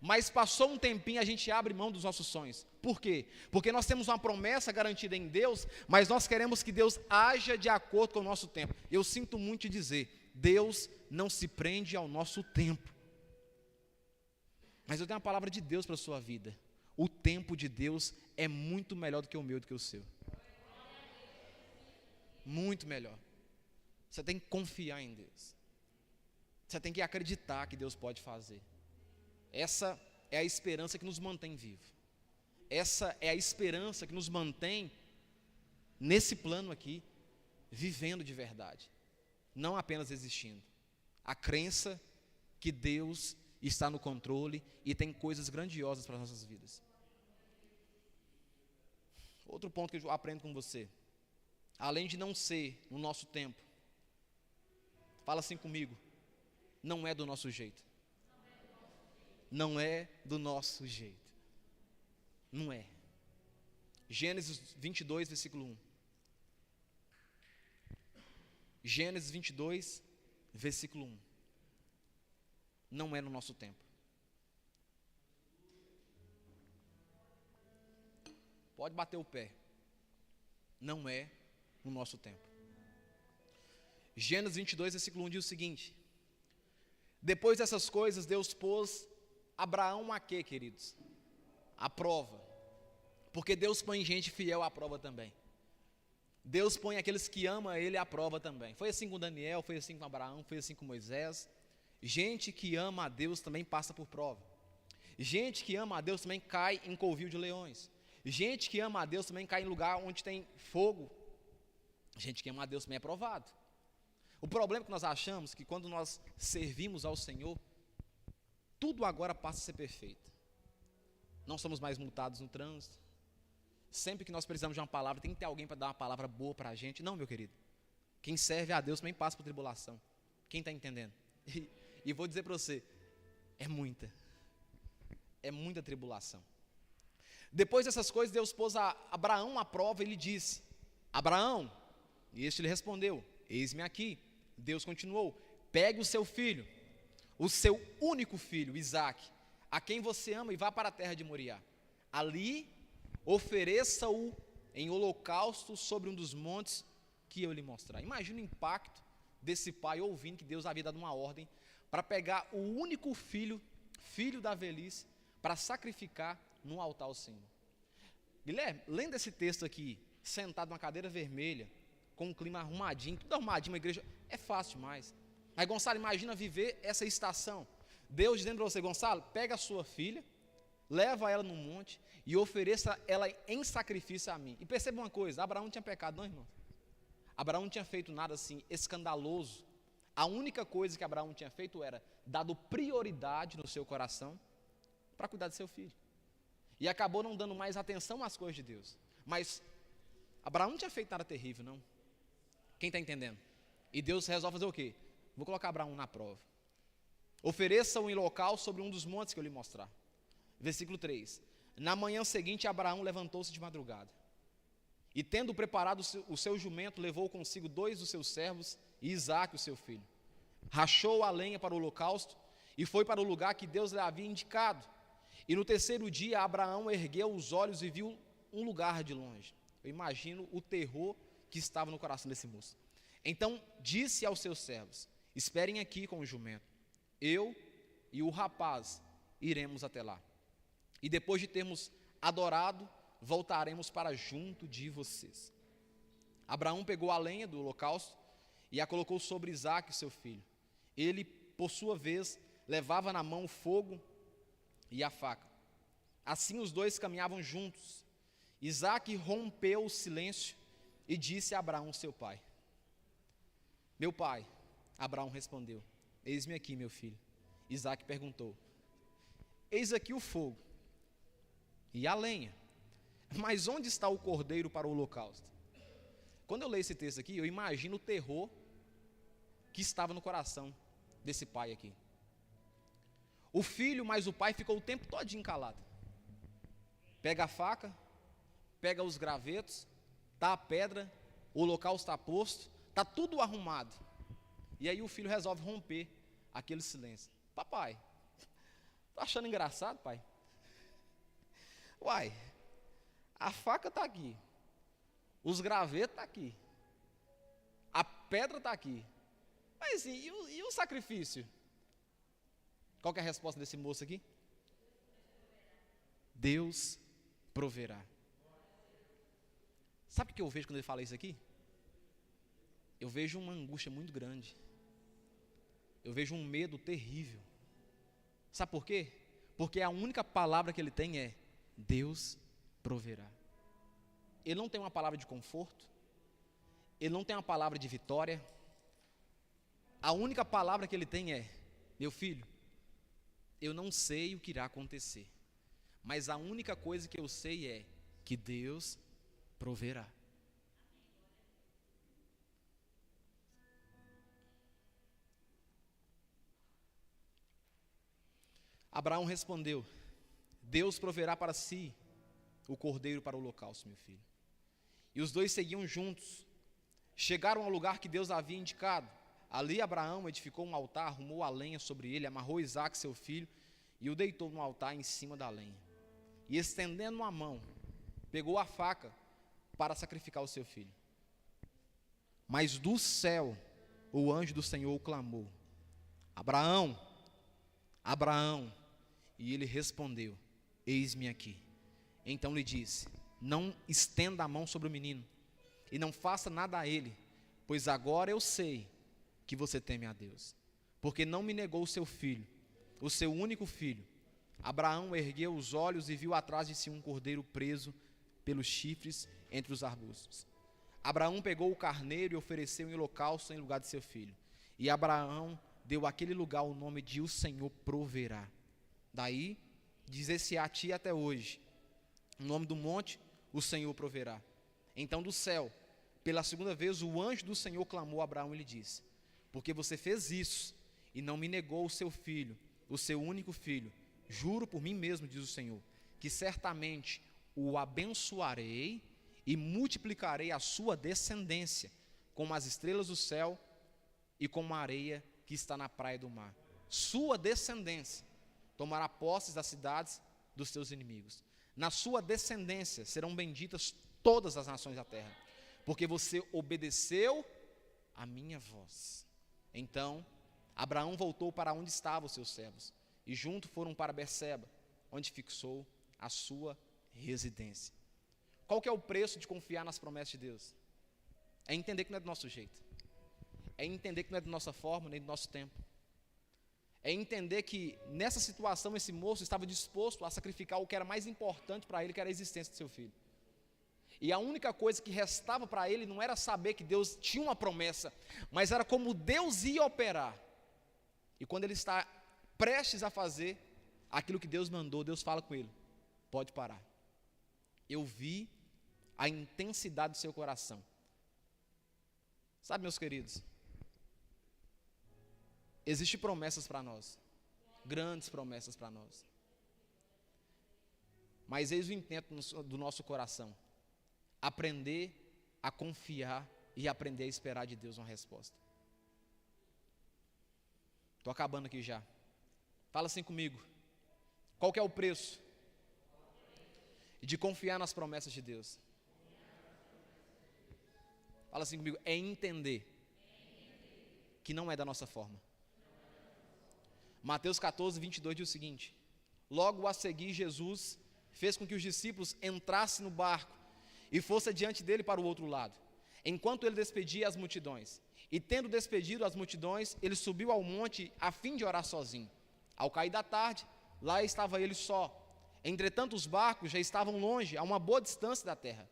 mas passou um tempinho a gente abre mão dos nossos sonhos. Por quê? Porque nós temos uma promessa garantida em Deus, mas nós queremos que Deus haja de acordo com o nosso tempo. Eu sinto muito te dizer, Deus não se prende ao nosso tempo. Mas eu tenho uma palavra de Deus para a sua vida. O tempo de Deus é muito melhor do que o meu, do que o seu. Muito melhor. Você tem que confiar em Deus. Você tem que acreditar que Deus pode fazer. Essa é a esperança que nos mantém vivos. Essa é a esperança que nos mantém nesse plano aqui, vivendo de verdade. Não apenas existindo. A crença que Deus está no controle e tem coisas grandiosas para as nossas vidas. Outro ponto que eu aprendo com você. Além de não ser no nosso tempo, fala assim comigo, não é do nosso jeito. Não é do nosso jeito. Não é. Gênesis 22, versículo 1. Gênesis 22, versículo 1. Não é no nosso tempo. Pode bater o pé. Não é no nosso tempo. Gênesis 22, versículo 1 diz o seguinte: depois dessas coisas, Deus pôs Abraão a quê, queridos? A prova. Porque Deus põe gente fiel à prova também. Deus põe aqueles que amam Ele à prova também. Foi assim com Daniel, foi assim com Abraão, foi assim com Moisés. Gente que ama a Deus também passa por prova. Gente que ama a Deus também cai em covil de leões. Gente que ama a Deus também cai em lugar onde tem fogo. Gente que ama a Deus também é provado. O problema é que nós achamos que quando nós servimos ao Senhor, tudo agora passa a ser perfeito. Não somos mais multados no trânsito. Sempre que nós precisamos de uma palavra, tem que ter alguém para dar uma palavra boa para a gente. Não, meu querido. Quem serve a Deus também passa por tribulação. Quem está entendendo? E vou dizer para você, é muita tribulação. Depois dessas coisas, Deus pôs a Abraão à prova e lhe disse: Abraão, e este lhe respondeu: eis-me aqui. Deus continuou: pegue o seu filho, o seu único filho, Isaque, a quem você ama, e vá para a terra de Moriá. Ali ofereça-o em holocausto sobre um dos montes que eu lhe mostrar. Imagina o impacto desse pai ouvindo que Deus havia dado uma ordem para pegar o único filho, filho da velhice, para sacrificar no altar ao Senhor. Guilherme, lendo esse texto aqui, sentado numa cadeira vermelha, com um clima arrumadinho, tudo arrumadinho, uma igreja, é fácil demais. Mas Gonçalo, imagina viver essa estação. Deus dizendo para você: Gonçalo, pega a sua filha, leva ela no monte e ofereça ela em sacrifício a mim. E perceba uma coisa, Abraão não tinha pecado não, irmão. Abraão não tinha feito nada assim escandaloso. A única coisa que Abraão tinha feito era dado prioridade no seu coração para cuidar de seu filho. E acabou não dando mais atenção às coisas de Deus. Mas Abraão não tinha feito nada terrível, não. Quem está entendendo? E Deus resolve fazer o quê? Vou colocar Abraão na prova. Ofereça-o em local sobre um dos montes que eu lhe mostrar. Versículo 3. Na manhã seguinte, Abraão levantou-se de madrugada. E tendo preparado o seu jumento, levou consigo 2 dos seus servos e Isaque, o seu filho. Rachou a lenha para o holocausto e foi para o lugar que Deus lhe havia indicado. E no terceiro dia, Abraão ergueu os olhos e viu um lugar de longe. Eu imagino o terror que estava no coração desse moço. Então disse aos seus servos: esperem aqui com o jumento. Eu e o rapaz iremos até lá. E depois de termos adorado, voltaremos para junto de vocês. Abraão pegou a lenha do holocausto e a colocou sobre Isaque, seu filho. Ele, por sua vez, levava na mão o fogo e a faca. Assim os dois caminhavam juntos. Isaque rompeu o silêncio e disse a Abraão, seu pai: meu pai. Abraão respondeu: eis-me aqui, meu filho. Isaque perguntou: eis aqui o fogo e a lenha, mas onde está o cordeiro para o holocausto? Quando eu leio esse texto aqui, eu imagino o terror que estava no coração desse pai aqui. O filho mais o pai ficou o tempo todinho calado. Pega a faca, pega os gravetos, tá a pedra o local está posto, está tudo arrumado. E aí o filho resolve romper aquele silêncio. Papai, tá achando engraçado, pai? Uai, a faca está aqui, os gravetos estão aqui, a pedra está aqui. Mas e o sacrifício? Qual que é a resposta desse moço aqui? Deus proverá. Sabe o que eu vejo quando ele fala isso aqui? Eu vejo uma angústia muito grande. Eu vejo um medo terrível. Sabe por quê? Porque a única palavra que ele tem é: Deus proverá. Ele não tem uma palavra de conforto. Ele não tem uma palavra de vitória. A única palavra que ele tem é: meu filho, eu não sei o que irá acontecer, mas a única coisa que eu sei é que Deus proverá. Abraão respondeu: Deus proverá para si o cordeiro para o holocausto, meu filho. E os dois seguiam juntos. Chegaram ao lugar que Deus havia indicado. Ali Abraão edificou um altar, arrumou a lenha sobre ele, amarrou Isaque, seu filho, e o deitou no altar em cima da lenha. E estendendo a mão, pegou a faca para sacrificar o seu filho. Mas do céu, o anjo do Senhor clamou: Abraão, Abraão. E ele respondeu: eis-me aqui. Então lhe disse: não estenda a mão sobre o menino, e não faça nada a ele, pois agora eu sei que você teme a Deus, porque não me negou o seu filho, o seu único filho. Abraão ergueu os olhos e viu atrás de si um cordeiro preso pelos chifres entre os arbustos. Abraão pegou o carneiro e ofereceu em holocausto em lugar de seu filho. E Abraão deu àquele lugar o nome de O Senhor Proverá. Daí, dizer-se a ti até hoje, o nome do monte, O Senhor Proverá. Então do céu, pela segunda vez, o anjo do Senhor clamou a Abraão e lhe disse: porque você fez isso e não me negou o seu filho, o seu único filho, juro por mim mesmo, diz o Senhor, que certamente o abençoarei e multiplicarei a sua descendência, como as estrelas do céu e como a areia que está na praia do mar. Sua descendência tomará posses das cidades dos seus inimigos. Na sua descendência serão benditas todas as nações da terra, porque você obedeceu a minha voz. Então Abraão voltou para onde estavam os seus servos, e juntos foram para Berseba, onde fixou a sua residência. Qual que é o preço de confiar nas promessas de Deus? É entender que não é do nosso jeito. É entender que não é da nossa forma, nem do nosso tempo. É entender que nessa situação esse moço estava disposto a sacrificar o que era mais importante para ele, que era a existência do seu filho. E a única coisa que restava para ele não era saber que Deus tinha uma promessa, mas era como Deus ia operar. E quando ele está prestes a fazer aquilo que Deus mandou, Deus fala com ele: pode parar. Eu vi a intensidade do seu coração. Sabe, meus queridos, existem promessas para nós, grandes promessas para nós. Mas eis o intento do nosso coração: aprender a confiar e aprender a esperar de Deus uma resposta. Estou acabando aqui já. Fala assim comigo: qual que é o preço de confiar nas promessas de Deus? Fala assim comigo: é entender que não é da nossa forma. Mateus 14, 22 diz o seguinte: logo a seguir Jesus fez com que os discípulos entrassem no barco e fosse adiante dele para o outro lado, enquanto ele despedia as multidões. E tendo despedido as multidões, ele subiu ao monte a fim de orar sozinho. Ao cair da tarde, lá estava ele só. Entretanto, os barcos já estavam longe, a uma boa distância da terra,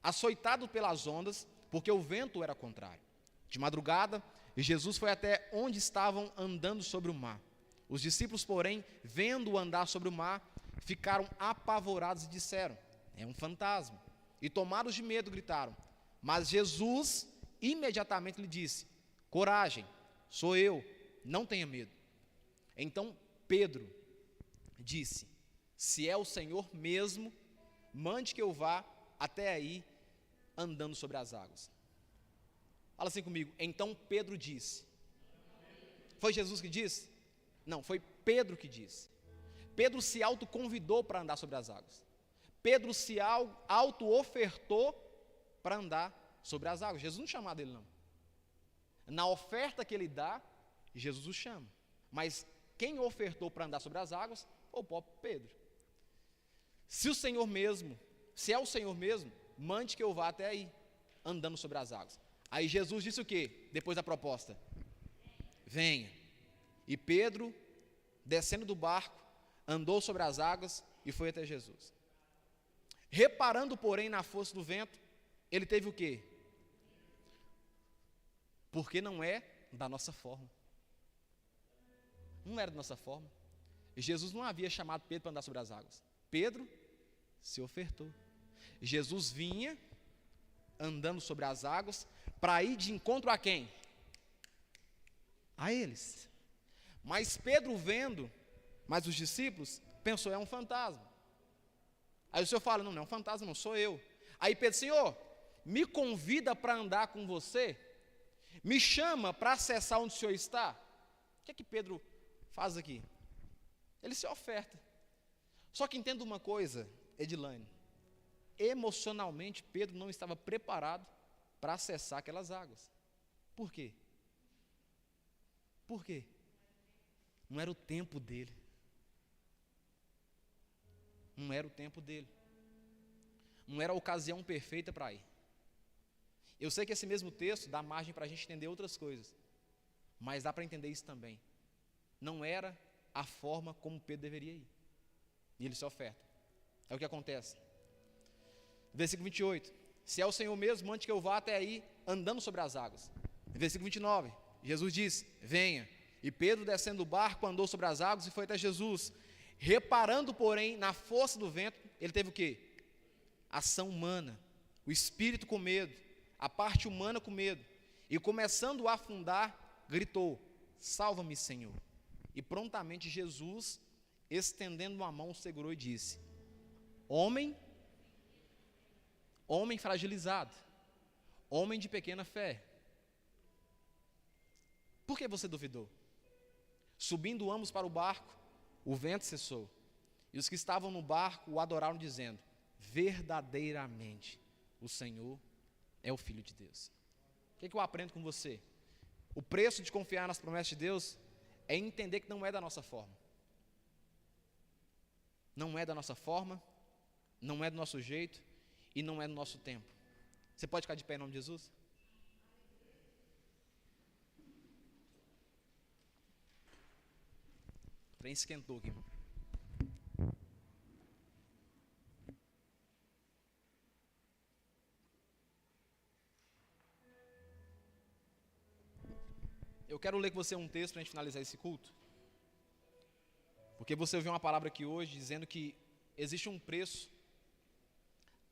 açoitados pelas ondas, porque o vento era contrário. De madrugada, Jesus foi até onde estavam andando sobre o mar. Os discípulos, porém, vendo-o andar sobre o mar, ficaram apavorados e disseram: é um fantasma. E tomados de medo, gritaram. Mas Jesus imediatamente lhe disse: coragem, sou eu, não tenha medo. Então Pedro disse: se é o Senhor mesmo, mande que eu vá até aí andando sobre as águas. Fala assim comigo, então Pedro disse. Foi Jesus que disse? Não, foi Pedro que disse. Pedro se autoconvidou para andar sobre as águas. Pedro se auto-ofertou para andar sobre as águas. Jesus não chamou dele, não. Na oferta que ele dá, Jesus o chama. Mas quem ofertou para andar sobre as águas foi o próprio Pedro. Se é o Senhor mesmo, mande que eu vá até aí, andando sobre as águas. Aí Jesus disse o quê? Depois da proposta: venha. E Pedro, descendo do barco, andou sobre as águas e foi até Jesus. Reparando, porém, na força do vento, ele teve o quê? Porque não é da nossa forma. Não era da nossa forma. Jesus não havia chamado Pedro para andar sobre as águas. Pedro se ofertou. Jesus vinha andando sobre as águas para ir de encontro a quem? A eles. Mas Pedro vendo, mas os discípulos, pensou, é um fantasma. Aí o Senhor fala, não é um fantasma, não, sou eu. Aí Pedro, Senhor, me convida para andar com você? Me chama para acessar onde o Senhor está? O que é que Pedro faz aqui? Ele se oferta. Só que entenda uma coisa, Edilane, emocionalmente Pedro não estava preparado para acessar aquelas águas. Por quê? Por quê? Não era o tempo dele. Não era o tempo dele. Não era a ocasião perfeita para ir. Eu sei que esse mesmo texto dá margem para a gente entender outras coisas, mas dá para entender isso também. Não era a forma como Pedro deveria ir. E ele se oferta. É o que acontece. Versículo 28. Se é o Senhor mesmo, mande que eu vá até aí, andando sobre as águas. Versículo 29. Jesus disse, venha. E Pedro, descendo do barco, andou sobre as águas e foi até Jesus. Reparando, porém, na força do vento, ele teve o quê? Ação humana. O espírito com medo. A parte humana com medo. E começando a afundar, gritou, salva-me, Senhor. E prontamente Jesus, estendendo uma mão, segurou e disse, homem fragilizado, homem de pequena fé, por que você duvidou? Subindo ambos para o barco, o vento cessou, e os que estavam no barco o adoraram, dizendo, verdadeiramente, o Senhor é o Filho de Deus. O que eu aprendo com você? O preço de confiar nas promessas de Deus é entender que não é da nossa forma. Não é da nossa forma, não é do nosso jeito e não é do nosso tempo. Você pode ficar de pé em nome de Jesus? O trem esquentou aqui. Eu quero ler com você um texto para a gente finalizar esse culto. Porque você ouviu uma palavra aqui hoje dizendo que existe um preço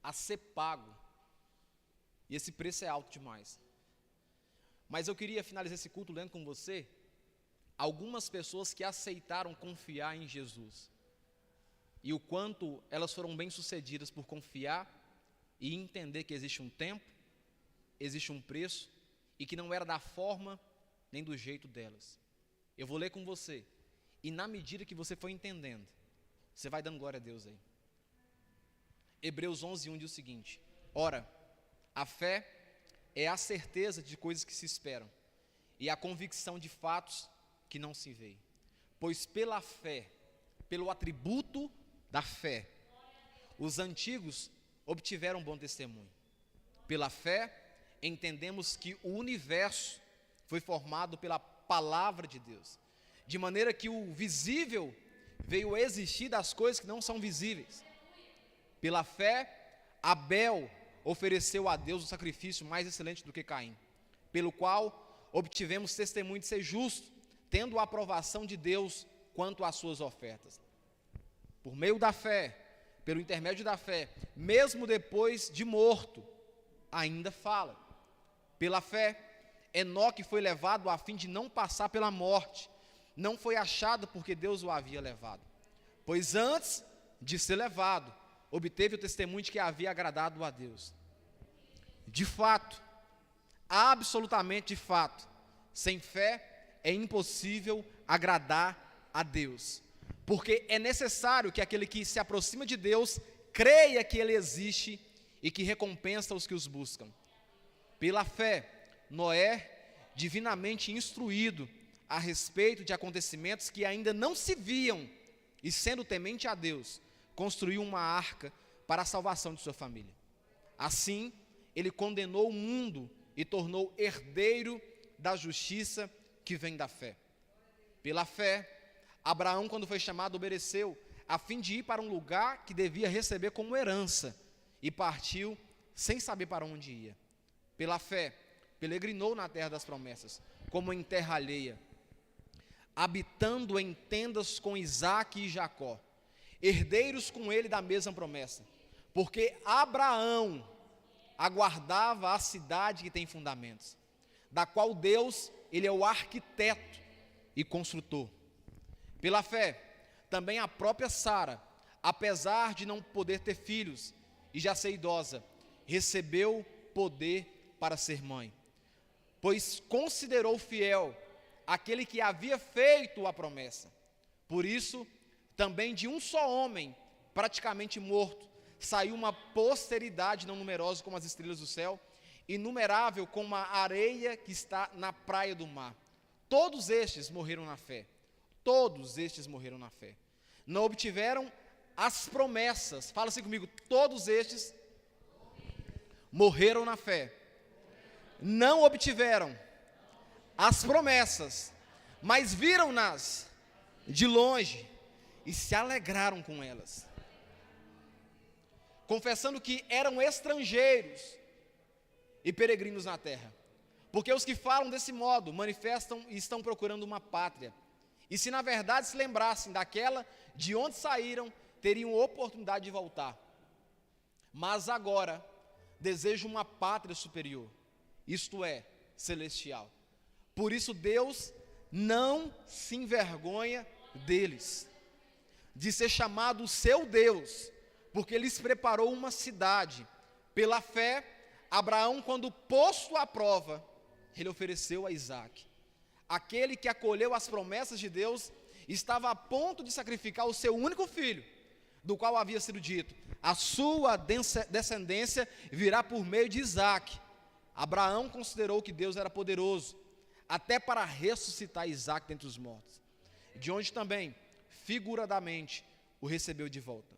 a ser pago. E esse preço é alto demais. Mas eu queria finalizar esse culto lendo com você algumas pessoas que aceitaram confiar em Jesus. E o quanto elas foram bem-sucedidas por confiar e entender que existe um tempo, existe um preço e que não era da forma nem do jeito delas. Eu vou ler com você. E na medida que você for entendendo, você vai dando glória a Deus aí. Hebreus 11:1 diz o seguinte, ora, a fé é a certeza de coisas que se esperam e a convicção de fatos que não se veem. Pois pela fé, pelo atributo da fé, os antigos obtiveram bom testemunho. Pela fé, entendemos que o universo foi formado pela palavra de Deus, de maneira que o visível veio a existir das coisas que não são visíveis. Pela fé, Abel ofereceu a Deus o sacrifício mais excelente do que Caim, pelo qual obtivemos testemunho de ser justo, tendo a aprovação de Deus quanto às suas ofertas. Por meio da fé, pelo intermédio da fé, mesmo depois de morto, ainda fala. Pela fé, Enoque foi levado a fim de não passar pela morte, não foi achado porque Deus o havia levado, pois antes de ser levado, obteve o testemunho de que havia agradado a Deus. De fato, absolutamente de fato. Sem fé é impossível agradar a Deus, porque é necessário que aquele que se aproxima de Deus creia que Ele existe e que recompensa os que os buscam. Pela fé, Noé, divinamente instruído a respeito de acontecimentos que ainda não se viam, e sendo temente a Deus, construiu uma arca para a salvação de sua família. Assim, ele condenou o mundo e tornou herdeiro da justiça que vem da fé. Pela fé, Abraão, quando foi chamado, obedeceu, a fim de ir para um lugar que devia receber como herança, e partiu sem saber para onde ia. Pela fé, peregrinou na terra das promessas, como em terra alheia, habitando em tendas com Isaque e Jacó, herdeiros com ele da mesma promessa, porque Abraão aguardava a cidade que tem fundamentos, da qual Deus, ele é o arquiteto e construtor. Pela fé, também a própria Sara, apesar de não poder ter filhos e já ser idosa, recebeu poder para ser mãe, pois considerou fiel aquele que havia feito a promessa. Por isso, também de um só homem, praticamente morto, saiu uma posteridade não numerosa como as estrelas do céu, inumerável como a areia que está na praia do mar. Todos estes morreram na fé. Todos estes morreram na fé. Não obtiveram as promessas. Fala assim comigo, todos estes morreram na fé. Não obtiveram as promessas, mas viram-nas de longe e se alegraram com elas, confessando que eram estrangeiros e peregrinos na terra. Porque os que falam desse modo manifestam e estão procurando uma pátria. E se na verdade se lembrassem daquela de onde saíram, teriam oportunidade de voltar. Mas agora desejam uma pátria superior, isto é, celestial. Por isso Deus não se envergonha deles, de ser chamado o seu Deus, porque lhes preparou uma cidade. Pela fé, Abraão, quando posto à prova, ele ofereceu a Isaque. Aquele que acolheu as promessas de Deus, estava a ponto de sacrificar o seu único filho, do qual havia sido dito, a sua descendência virá por meio de Isaque. Abraão considerou que Deus era poderoso, até para ressuscitar Isaque dentre os mortos, de onde também, figuradamente, o recebeu de volta.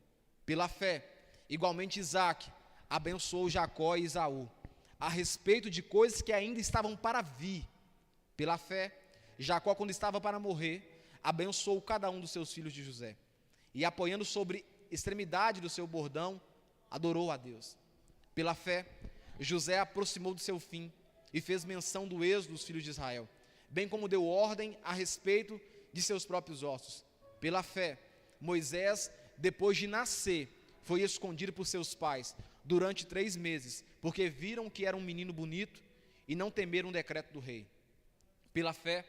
Pela fé, igualmente Isaque abençoou Jacó e Esaú, a respeito de coisas que ainda estavam para vir. Pela fé, Jacó, quando estava para morrer, abençoou cada um dos seus filhos de José, e apoiando sobre extremidade do seu bordão, adorou a Deus. Pela fé, José aproximou do seu fim, e fez menção do êxodo dos filhos de Israel, bem como deu ordem a respeito de seus próprios ossos. Pela fé, Moisés, depois de nascer, foi escondido por seus pais durante 3 meses, porque viram que era um menino bonito e não temeram o decreto do rei. Pela fé,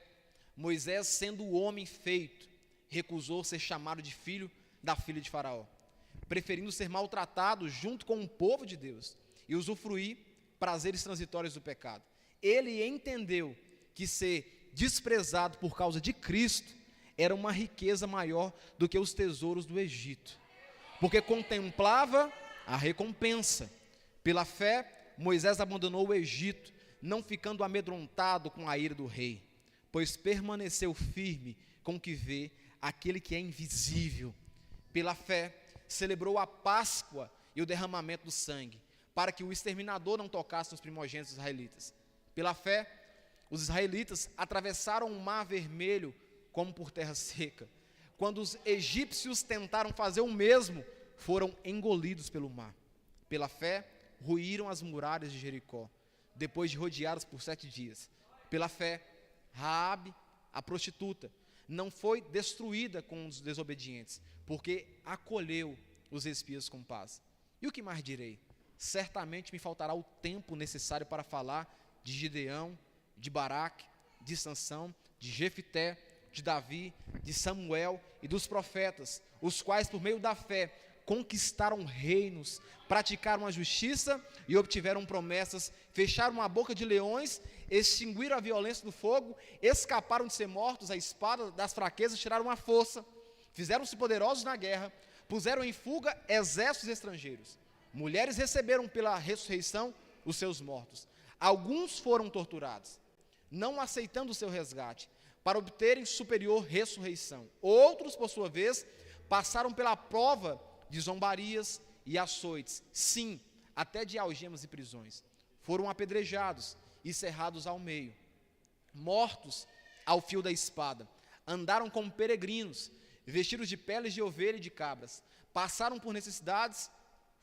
Moisés, sendo o homem feito, recusou ser chamado de filho da filha de Faraó, preferindo ser maltratado junto com o povo de Deus e usufruir prazeres transitórios do pecado. Ele entendeu que ser desprezado por causa de Cristo era uma riqueza maior do que os tesouros do Egito, porque contemplava a recompensa. Pela fé, Moisés abandonou o Egito, não ficando amedrontado com a ira do rei, pois permaneceu firme com o que vê aquele que é invisível. Pela fé, celebrou a Páscoa e o derramamento do sangue, para que o exterminador não tocasse nos primogênitos israelitas. Pela fé, os israelitas atravessaram o mar vermelho como por terra seca. Quando os egípcios tentaram fazer o mesmo, foram engolidos pelo mar. Pela fé, ruíram as muralhas de Jericó, depois de rodeadas por 7 dias. Pela fé, Raabe, a prostituta, não foi destruída com os desobedientes, porque acolheu os espias com paz. E o que mais direi? Certamente me faltará o tempo necessário para falar de Gideão, de Baraque, de Sansão, de Jefité, de Davi, de Samuel e dos profetas, os quais por meio da fé conquistaram reinos, praticaram a justiça e obtiveram promessas, fecharam a boca de leões, extinguiram a violência do fogo, escaparam de ser mortos à espada, das fraquezas tiraram a força, fizeram-se poderosos na guerra, puseram em fuga exércitos estrangeiros. Mulheres receberam pela ressurreição os seus mortos. Alguns foram torturados, não aceitando o seu resgate, para obterem superior ressurreição. Outros, por sua vez, passaram pela prova de zombarias e açoites, sim, até de algemas e prisões. Foram apedrejados e cerrados ao meio, mortos ao fio da espada. Andaram como peregrinos, vestidos de peles de ovelha e de cabras. Passaram por necessidades,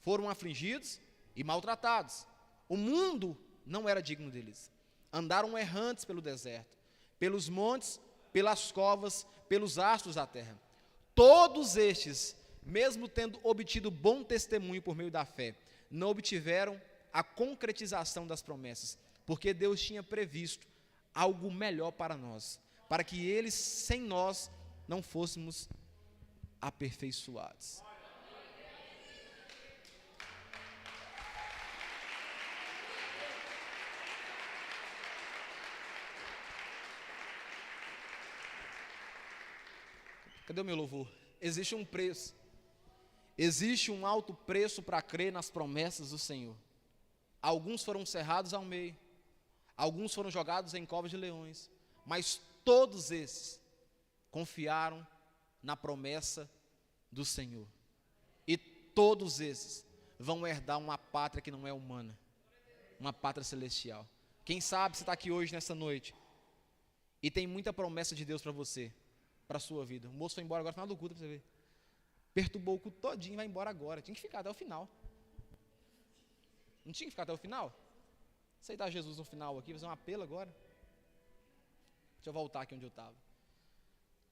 foram afligidos e maltratados. O mundo não era digno deles. Andaram errantes pelo deserto, pelos montes, pelas covas, pelos astros da terra. Todos estes, mesmo tendo obtido bom testemunho por meio da fé, não obtiveram a concretização das promessas, porque Deus tinha previsto algo melhor para nós, para que eles, sem nós, não fôssemos aperfeiçoados. Cadê o meu louvor? Existe um preço. Existe um alto preço para crer nas promessas do Senhor. Alguns foram cerrados ao meio. Alguns foram jogados em covas de leões. Mas todos esses confiaram na promessa do Senhor. E todos esses vão herdar uma pátria que não é humana. Uma pátria celestial. Quem sabe você está aqui hoje, nessa noite, e tem muita promessa de Deus para você, para a sua vida. O moço foi embora agora no final do culto, para você ver. Perturbou o culto todinho, vai embora agora. Tinha que ficar até o final. Não tinha que ficar até o final? Aceitar Jesus no final aqui, fazer um apelo agora. Deixa eu voltar aqui onde eu estava.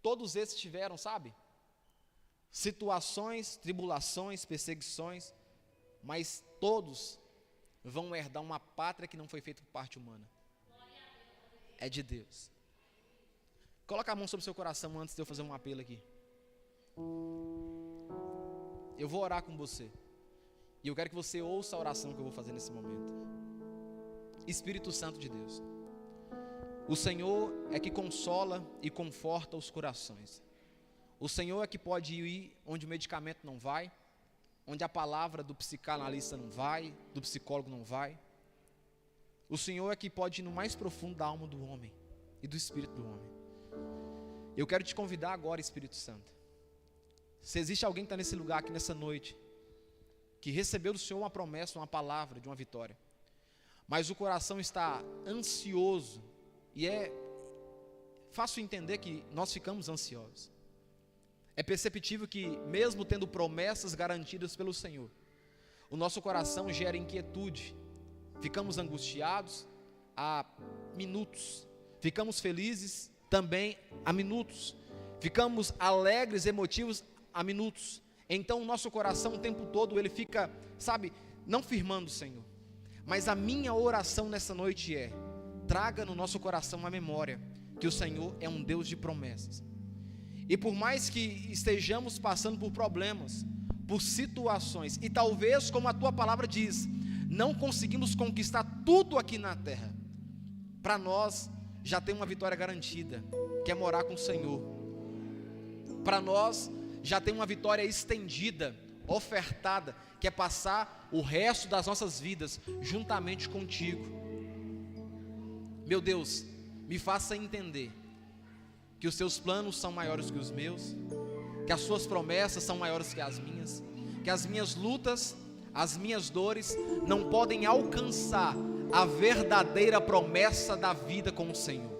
Todos esses tiveram, sabe? Situações, tribulações, perseguições, mas todos vão herdar uma pátria que não foi feita por parte humana. É de Deus. Coloca a mão sobre o seu coração antes de eu fazer um apelo aqui. Eu vou orar com você. E eu quero que você ouça a oração que eu vou fazer nesse momento. Espírito Santo de Deus, o Senhor é que consola e conforta os corações. O Senhor é que pode ir onde o medicamento não vai, onde a palavra do psicanalista não vai, do psicólogo não vai. O Senhor é que pode ir no mais profundo da alma do homem e do espírito do homem. Eu quero te convidar agora, Espírito Santo. Se existe alguém que está nesse lugar aqui nessa noite, que recebeu do Senhor uma promessa, uma palavra de uma vitória, mas o coração está ansioso, e é fácil entender que nós ficamos ansiosos. É perceptível que, mesmo tendo promessas garantidas pelo Senhor, o nosso coração gera inquietude, ficamos angustiados há minutos, ficamos felizes também há minutos, ficamos alegres, emotivos há minutos. Então o nosso coração o tempo todo ele fica, sabe, não firmando o Senhor. Mas a minha oração nessa noite é: traga no nosso coração a memória que o Senhor é um Deus de promessas. E por mais que estejamos passando por problemas, por situações, e talvez, como a tua palavra diz, não conseguimos conquistar tudo aqui na terra, para nós já tem uma vitória garantida, que é morar com o Senhor. Para nós já tem uma vitória estendida, ofertada, que é passar o resto das nossas vidas juntamente contigo. Meu Deus, me faça entender que os seus planos são maiores que os meus, que as suas promessas são maiores que as minhas lutas, as minhas dores não podem alcançar a verdadeira promessa da vida com o Senhor.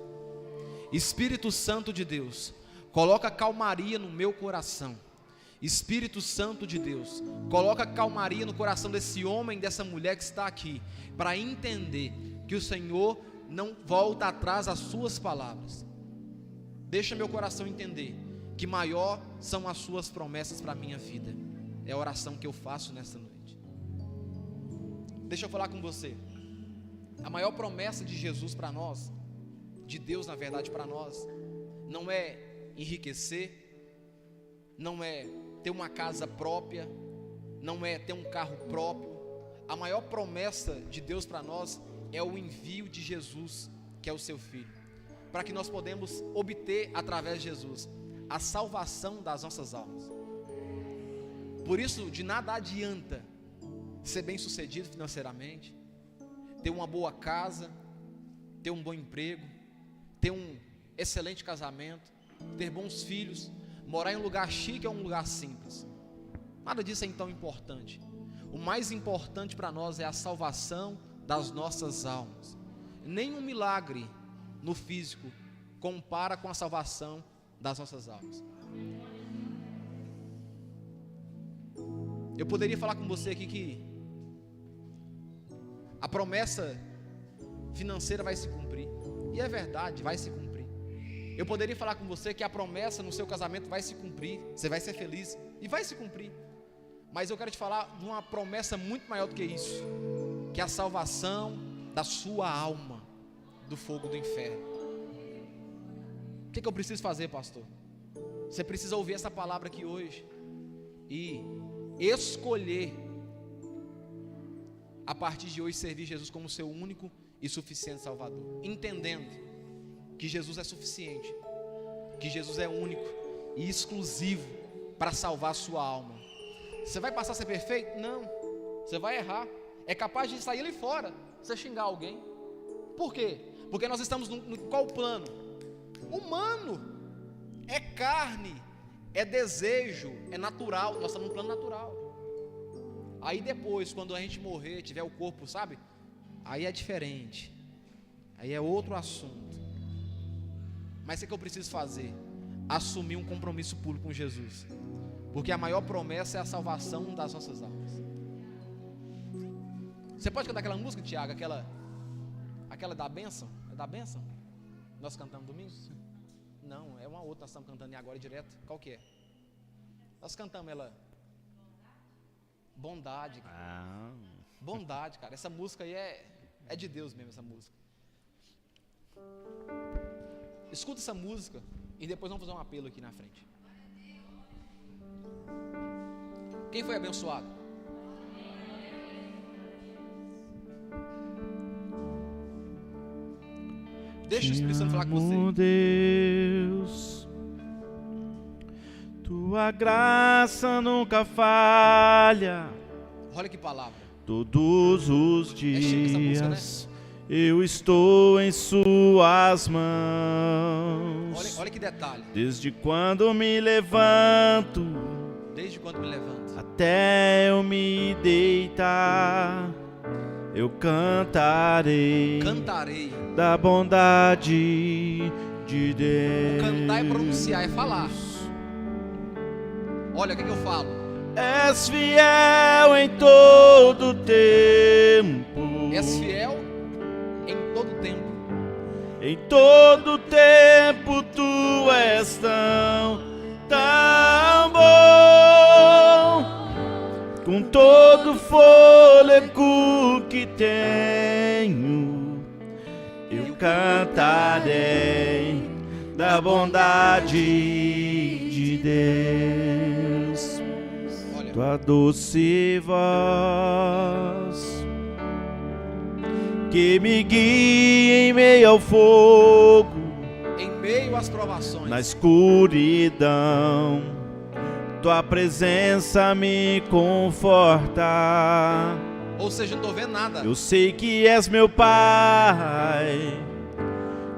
Espírito Santo de Deus, coloca calmaria no meu coração. Espírito Santo de Deus, coloca calmaria no coração desse homem, dessa mulher que está aqui, para entender que o Senhor não volta atrás às suas palavras. Deixa meu coração entender que maior são as suas promessas para a minha vida. É a oração que eu faço nesta noite. Deixa eu falar com você. A maior promessa de Jesus para nós, de Deus na verdade para nós, não é enriquecer, não é ter uma casa própria, não é ter um carro próprio. A maior promessa de Deus para nós é o envio de Jesus, que é o seu Filho, para que nós podemos obter através de Jesus a salvação das nossas almas. Por isso, de nada adianta ser bem sucedido financeiramente, ter uma boa casa, ter um bom emprego, ter um excelente casamento, ter bons filhos, morar em um lugar chique ou um lugar simples. Nada disso é tão importante. O mais importante para nós é a salvação das nossas almas. Nenhum milagre no físico compara com a salvação das nossas almas. Eu poderia falar com você aqui que a promessa financeira vai se cumprir, e é verdade, vai se cumprir. Eu poderia falar com você que a promessa no seu casamento vai se cumprir, você vai ser feliz, e vai se cumprir. Mas eu quero te falar de uma promessa muito maior do que isso, que é a salvação da sua alma do fogo do inferno. O que eu preciso fazer, pastor? Você precisa ouvir essa palavra aqui hoje e escolher a partir de hoje servir Jesus como seu único e suficiente Salvador, entendendo que Jesus é suficiente, que Jesus é único e exclusivo para salvar a sua alma. Você vai passar a ser perfeito? Não, você vai errar. É capaz de sair ali fora, você xingar alguém. Por quê? Porque nós estamos no qual plano? Humano, é carne, é desejo, é natural. Nós estamos no plano natural. Aí depois, quando a gente morrer, tiver o corpo, sabe? Aí é diferente, aí é outro assunto. Mas o que eu preciso fazer? Assumir um compromisso público com Jesus, porque a maior promessa é a salvação das nossas almas. Você pode cantar aquela música, Tiago, aquela da bênção? É da bênção? Nós cantamos domingo? Não, é uma outra, nós estamos cantando agora direto. Qual que é? Nós cantamos ela. Bondade, cara. Bondade, cara. Essa música aí é de Deus mesmo, essa música. Escuta essa música e depois vamos fazer um apelo aqui na frente. Quem foi abençoado? Deixa o Espírito Santo falar com você. Deus, tua graça nunca falha. Olha que palavra. Todos os dias música, né? Eu estou em suas mãos. Olha que detalhe. Desde quando me levanto até eu me deitar, eu cantarei da bondade de Deus. O cantar é pronunciar, é falar. Olha o que eu falo. És fiel em todo tempo. És fiel em todo tempo. Em todo tempo tu és tão bom. Com todo fôlego que tenho, eu cantarei da bondade de Deus. Olha. Tua doce voz que me guia em meio ao fogo, em meio às provações, na escuridão, tua presença me conforta. Ou seja, não estou vendo nada. Eu sei que és meu Pai,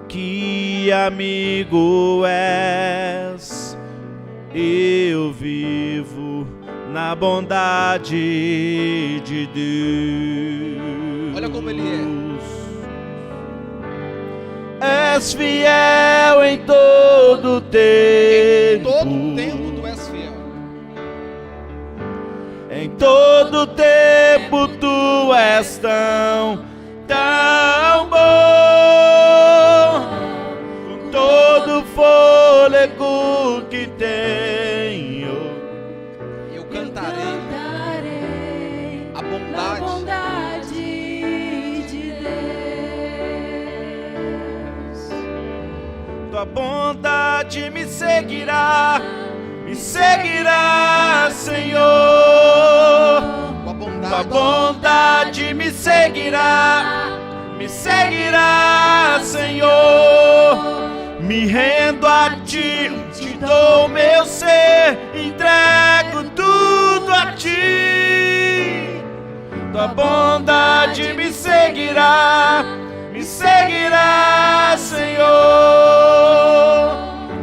que amigo és. Eu vivo na bondade de Deus. Olha como Ele é. És fiel em todo tempo. Em todo tempo tu és fiel. Em todo tempo tu és tão bom. Com todo fôlego que tenho, eu cantarei a bondade de Deus. Tua bondade me seguirá, Senhor. tua bondade me seguirá, Senhor. Me rendo a ti, te dou meu ser, entrego tudo a ti. Tua bondade me seguirá, Senhor.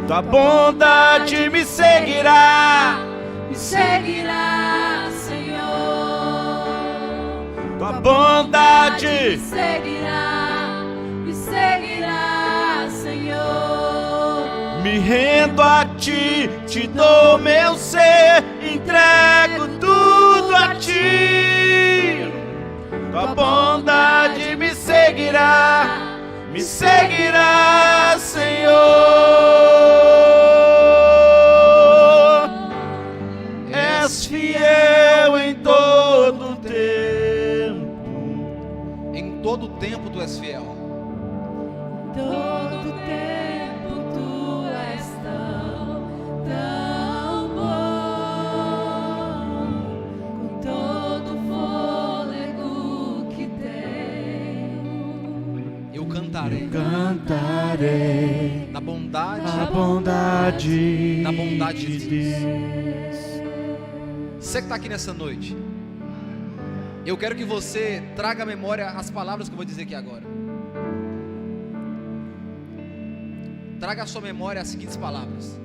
Tua bondade me seguirá, Senhor. tua bondade Me seguirá, Senhor. me rendo a ti, te dou meu ser, entrego tudo a ti. Tua bondade me seguirá, Senhor. És fiel em todo tempo. Em todo tempo tu és fiel. Todo tempo tu és tão bom, com todo fôlego que tenho. Eu cantarei Cantarei da bondade a bondade Da bondade de de Deus. Você que está aqui nessa noite, eu quero que você traga à memória as palavras que eu vou dizer aqui agora. Traga à sua memória as seguintes palavras.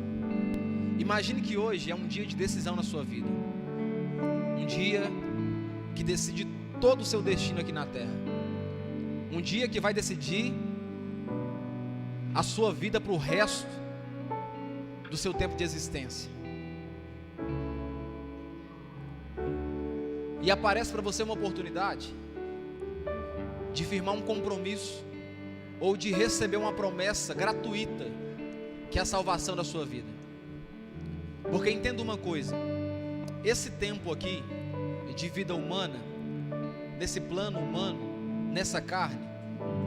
Imagine que hoje é um dia de decisão na sua vida. Um dia que decide todo o seu destino aqui na terra. Um dia que vai decidir a sua vida para o resto do seu tempo de existência. E aparece para você uma oportunidade de firmar um compromisso ou de receber uma promessa gratuita, que é a salvação da sua vida. Porque entenda uma coisa: esse tempo aqui de vida humana, nesse plano humano, nessa carne,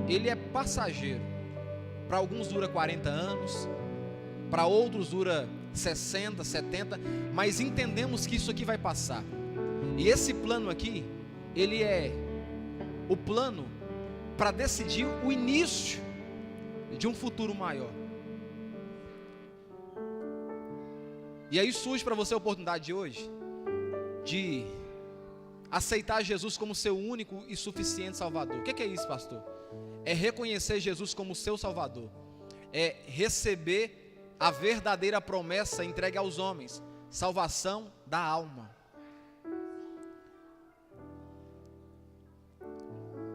ele é passageiro. Para alguns dura 40 anos, para outros dura 60, 70, mas entendemos que isso aqui vai passar. E esse plano aqui, ele é o plano para decidir o início de um futuro maior. E aí surge para você a oportunidade de hoje de aceitar Jesus como seu único e suficiente Salvador. O que é isso, pastor? É reconhecer Jesus como seu Salvador. É receber a verdadeira promessa entregue aos homens: salvação da alma.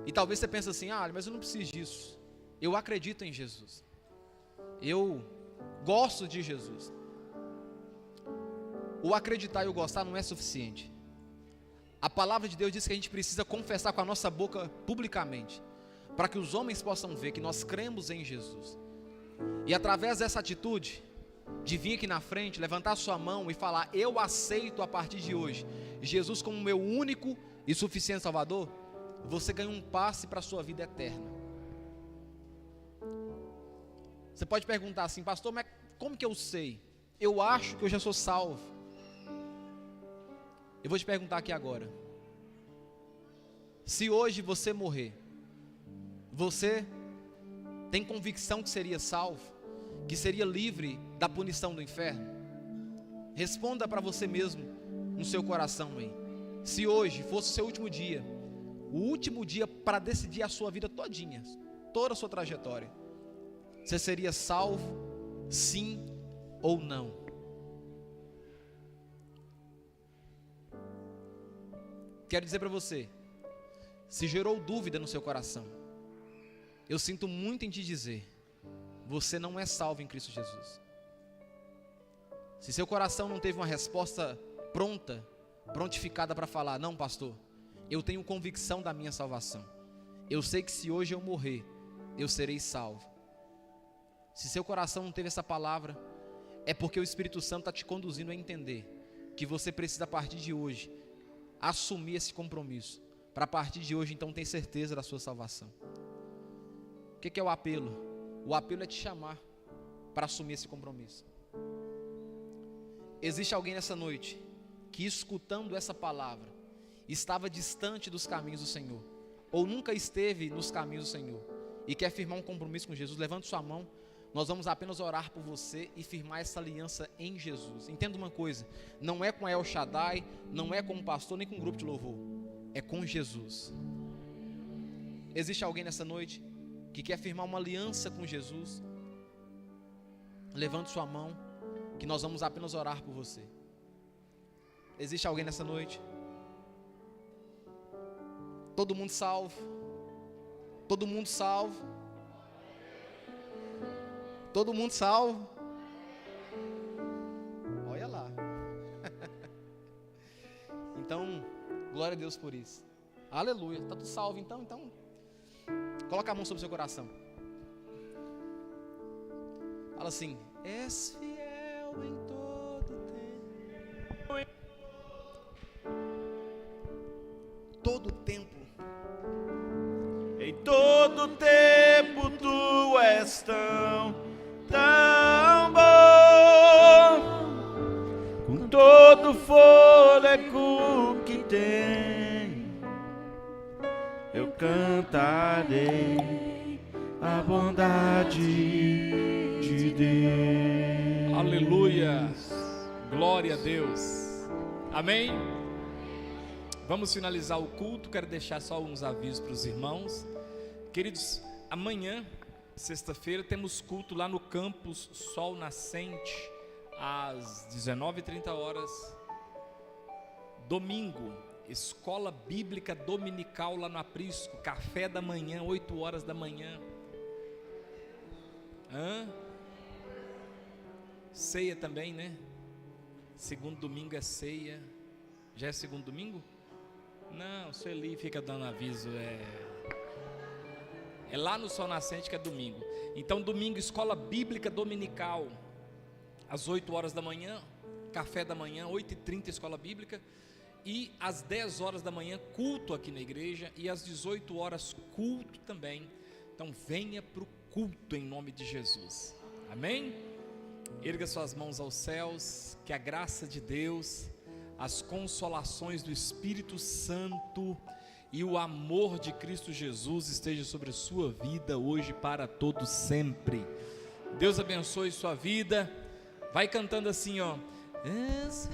E talvez você pense assim: mas eu não preciso disso. Eu acredito em Jesus. Eu gosto de Jesus. O acreditar e o gostar não é suficiente. A palavra de Deus diz que a gente precisa confessar com a nossa boca publicamente, para que os homens possam ver que nós cremos em Jesus. E através dessa atitude, de vir aqui na frente, levantar sua mão e falar: eu aceito a partir de hoje Jesus como meu único e suficiente Salvador, você ganha um passe para a sua vida eterna. Você pode perguntar assim: pastor, mas como que eu sei? Eu acho que eu já sou salvo. Eu vou te perguntar aqui agora: se hoje você morrer, você tem convicção que seria salvo? Que seria livre da punição do inferno? Responda para você mesmo no seu coração aí. Se hoje fosse o seu último dia, o último dia para decidir a sua vida todinha, toda a sua trajetória, você seria salvo, sim ou não? Quero dizer para você, se gerou dúvida no seu coração, eu sinto muito em te dizer: você não é salvo em Cristo Jesus. Se seu coração não teve uma resposta pronta, prontificada para falar: não, pastor, eu tenho convicção da minha salvação, eu sei que se hoje eu morrer, eu serei salvo. Se seu coração não teve essa palavra, é porque o Espírito Santo está te conduzindo a entender que você precisa, a partir de hoje, assumir esse compromisso, para a partir de hoje então ter certeza da sua salvação. O que é o apelo? O apelo é te chamar para assumir esse compromisso. Existe alguém nessa noite que, escutando essa palavra estava distante dos caminhos do Senhor, ou nunca esteve nos caminhos do Senhor, e quer firmar um compromisso com Jesus, levante sua mão. Nós vamos apenas orar por você e firmar essa aliança em Jesus. Entenda uma coisa, não é com El Shaddai, não é com o pastor, nem com o grupo de louvor, é com Jesus. Existe alguém nessa noite que quer firmar uma aliança com Jesus? Levante sua mão, que nós vamos apenas orar por você. Existe alguém nessa noite? Todo mundo salvo? Todo mundo salvo? Todo mundo salvo? Olha lá. Então, glória a Deus por isso. Aleluia. Está tudo salvo então? Então, coloca a mão sobre o seu coração. Fala assim: és fiel em todo tempo. Todo tempo. Em todo tempo tu és tão bom, com todo fôlego que tem, eu cantarei a bondade de Deus. Aleluia, glória a Deus, amém? Vamos finalizar o culto. Quero deixar só uns avisos para os irmãos. Queridos, amanhã, sexta-feira, temos culto lá no campus Sol Nascente, às 19h30. Domingo, escola bíblica dominical lá no Aprisco, café da manhã, 8h. Ceia também, né? Segundo domingo é ceia. Já é segundo domingo? Não, o Sueli fica dando aviso, é lá no Sol Nascente que é domingo. Então domingo, escola bíblica dominical, às 8h, café da manhã, 8h30 escola bíblica, e às 10h, culto aqui na igreja, e às 18h, culto também. Então venha para o culto em nome de Jesus, amém? Erga suas mãos aos céus, que a graça de Deus, as consolações do Espírito Santo e o amor de Cristo Jesus esteja sobre a sua vida hoje para todo sempre. Deus abençoe sua vida. Vai cantando assim, ó. És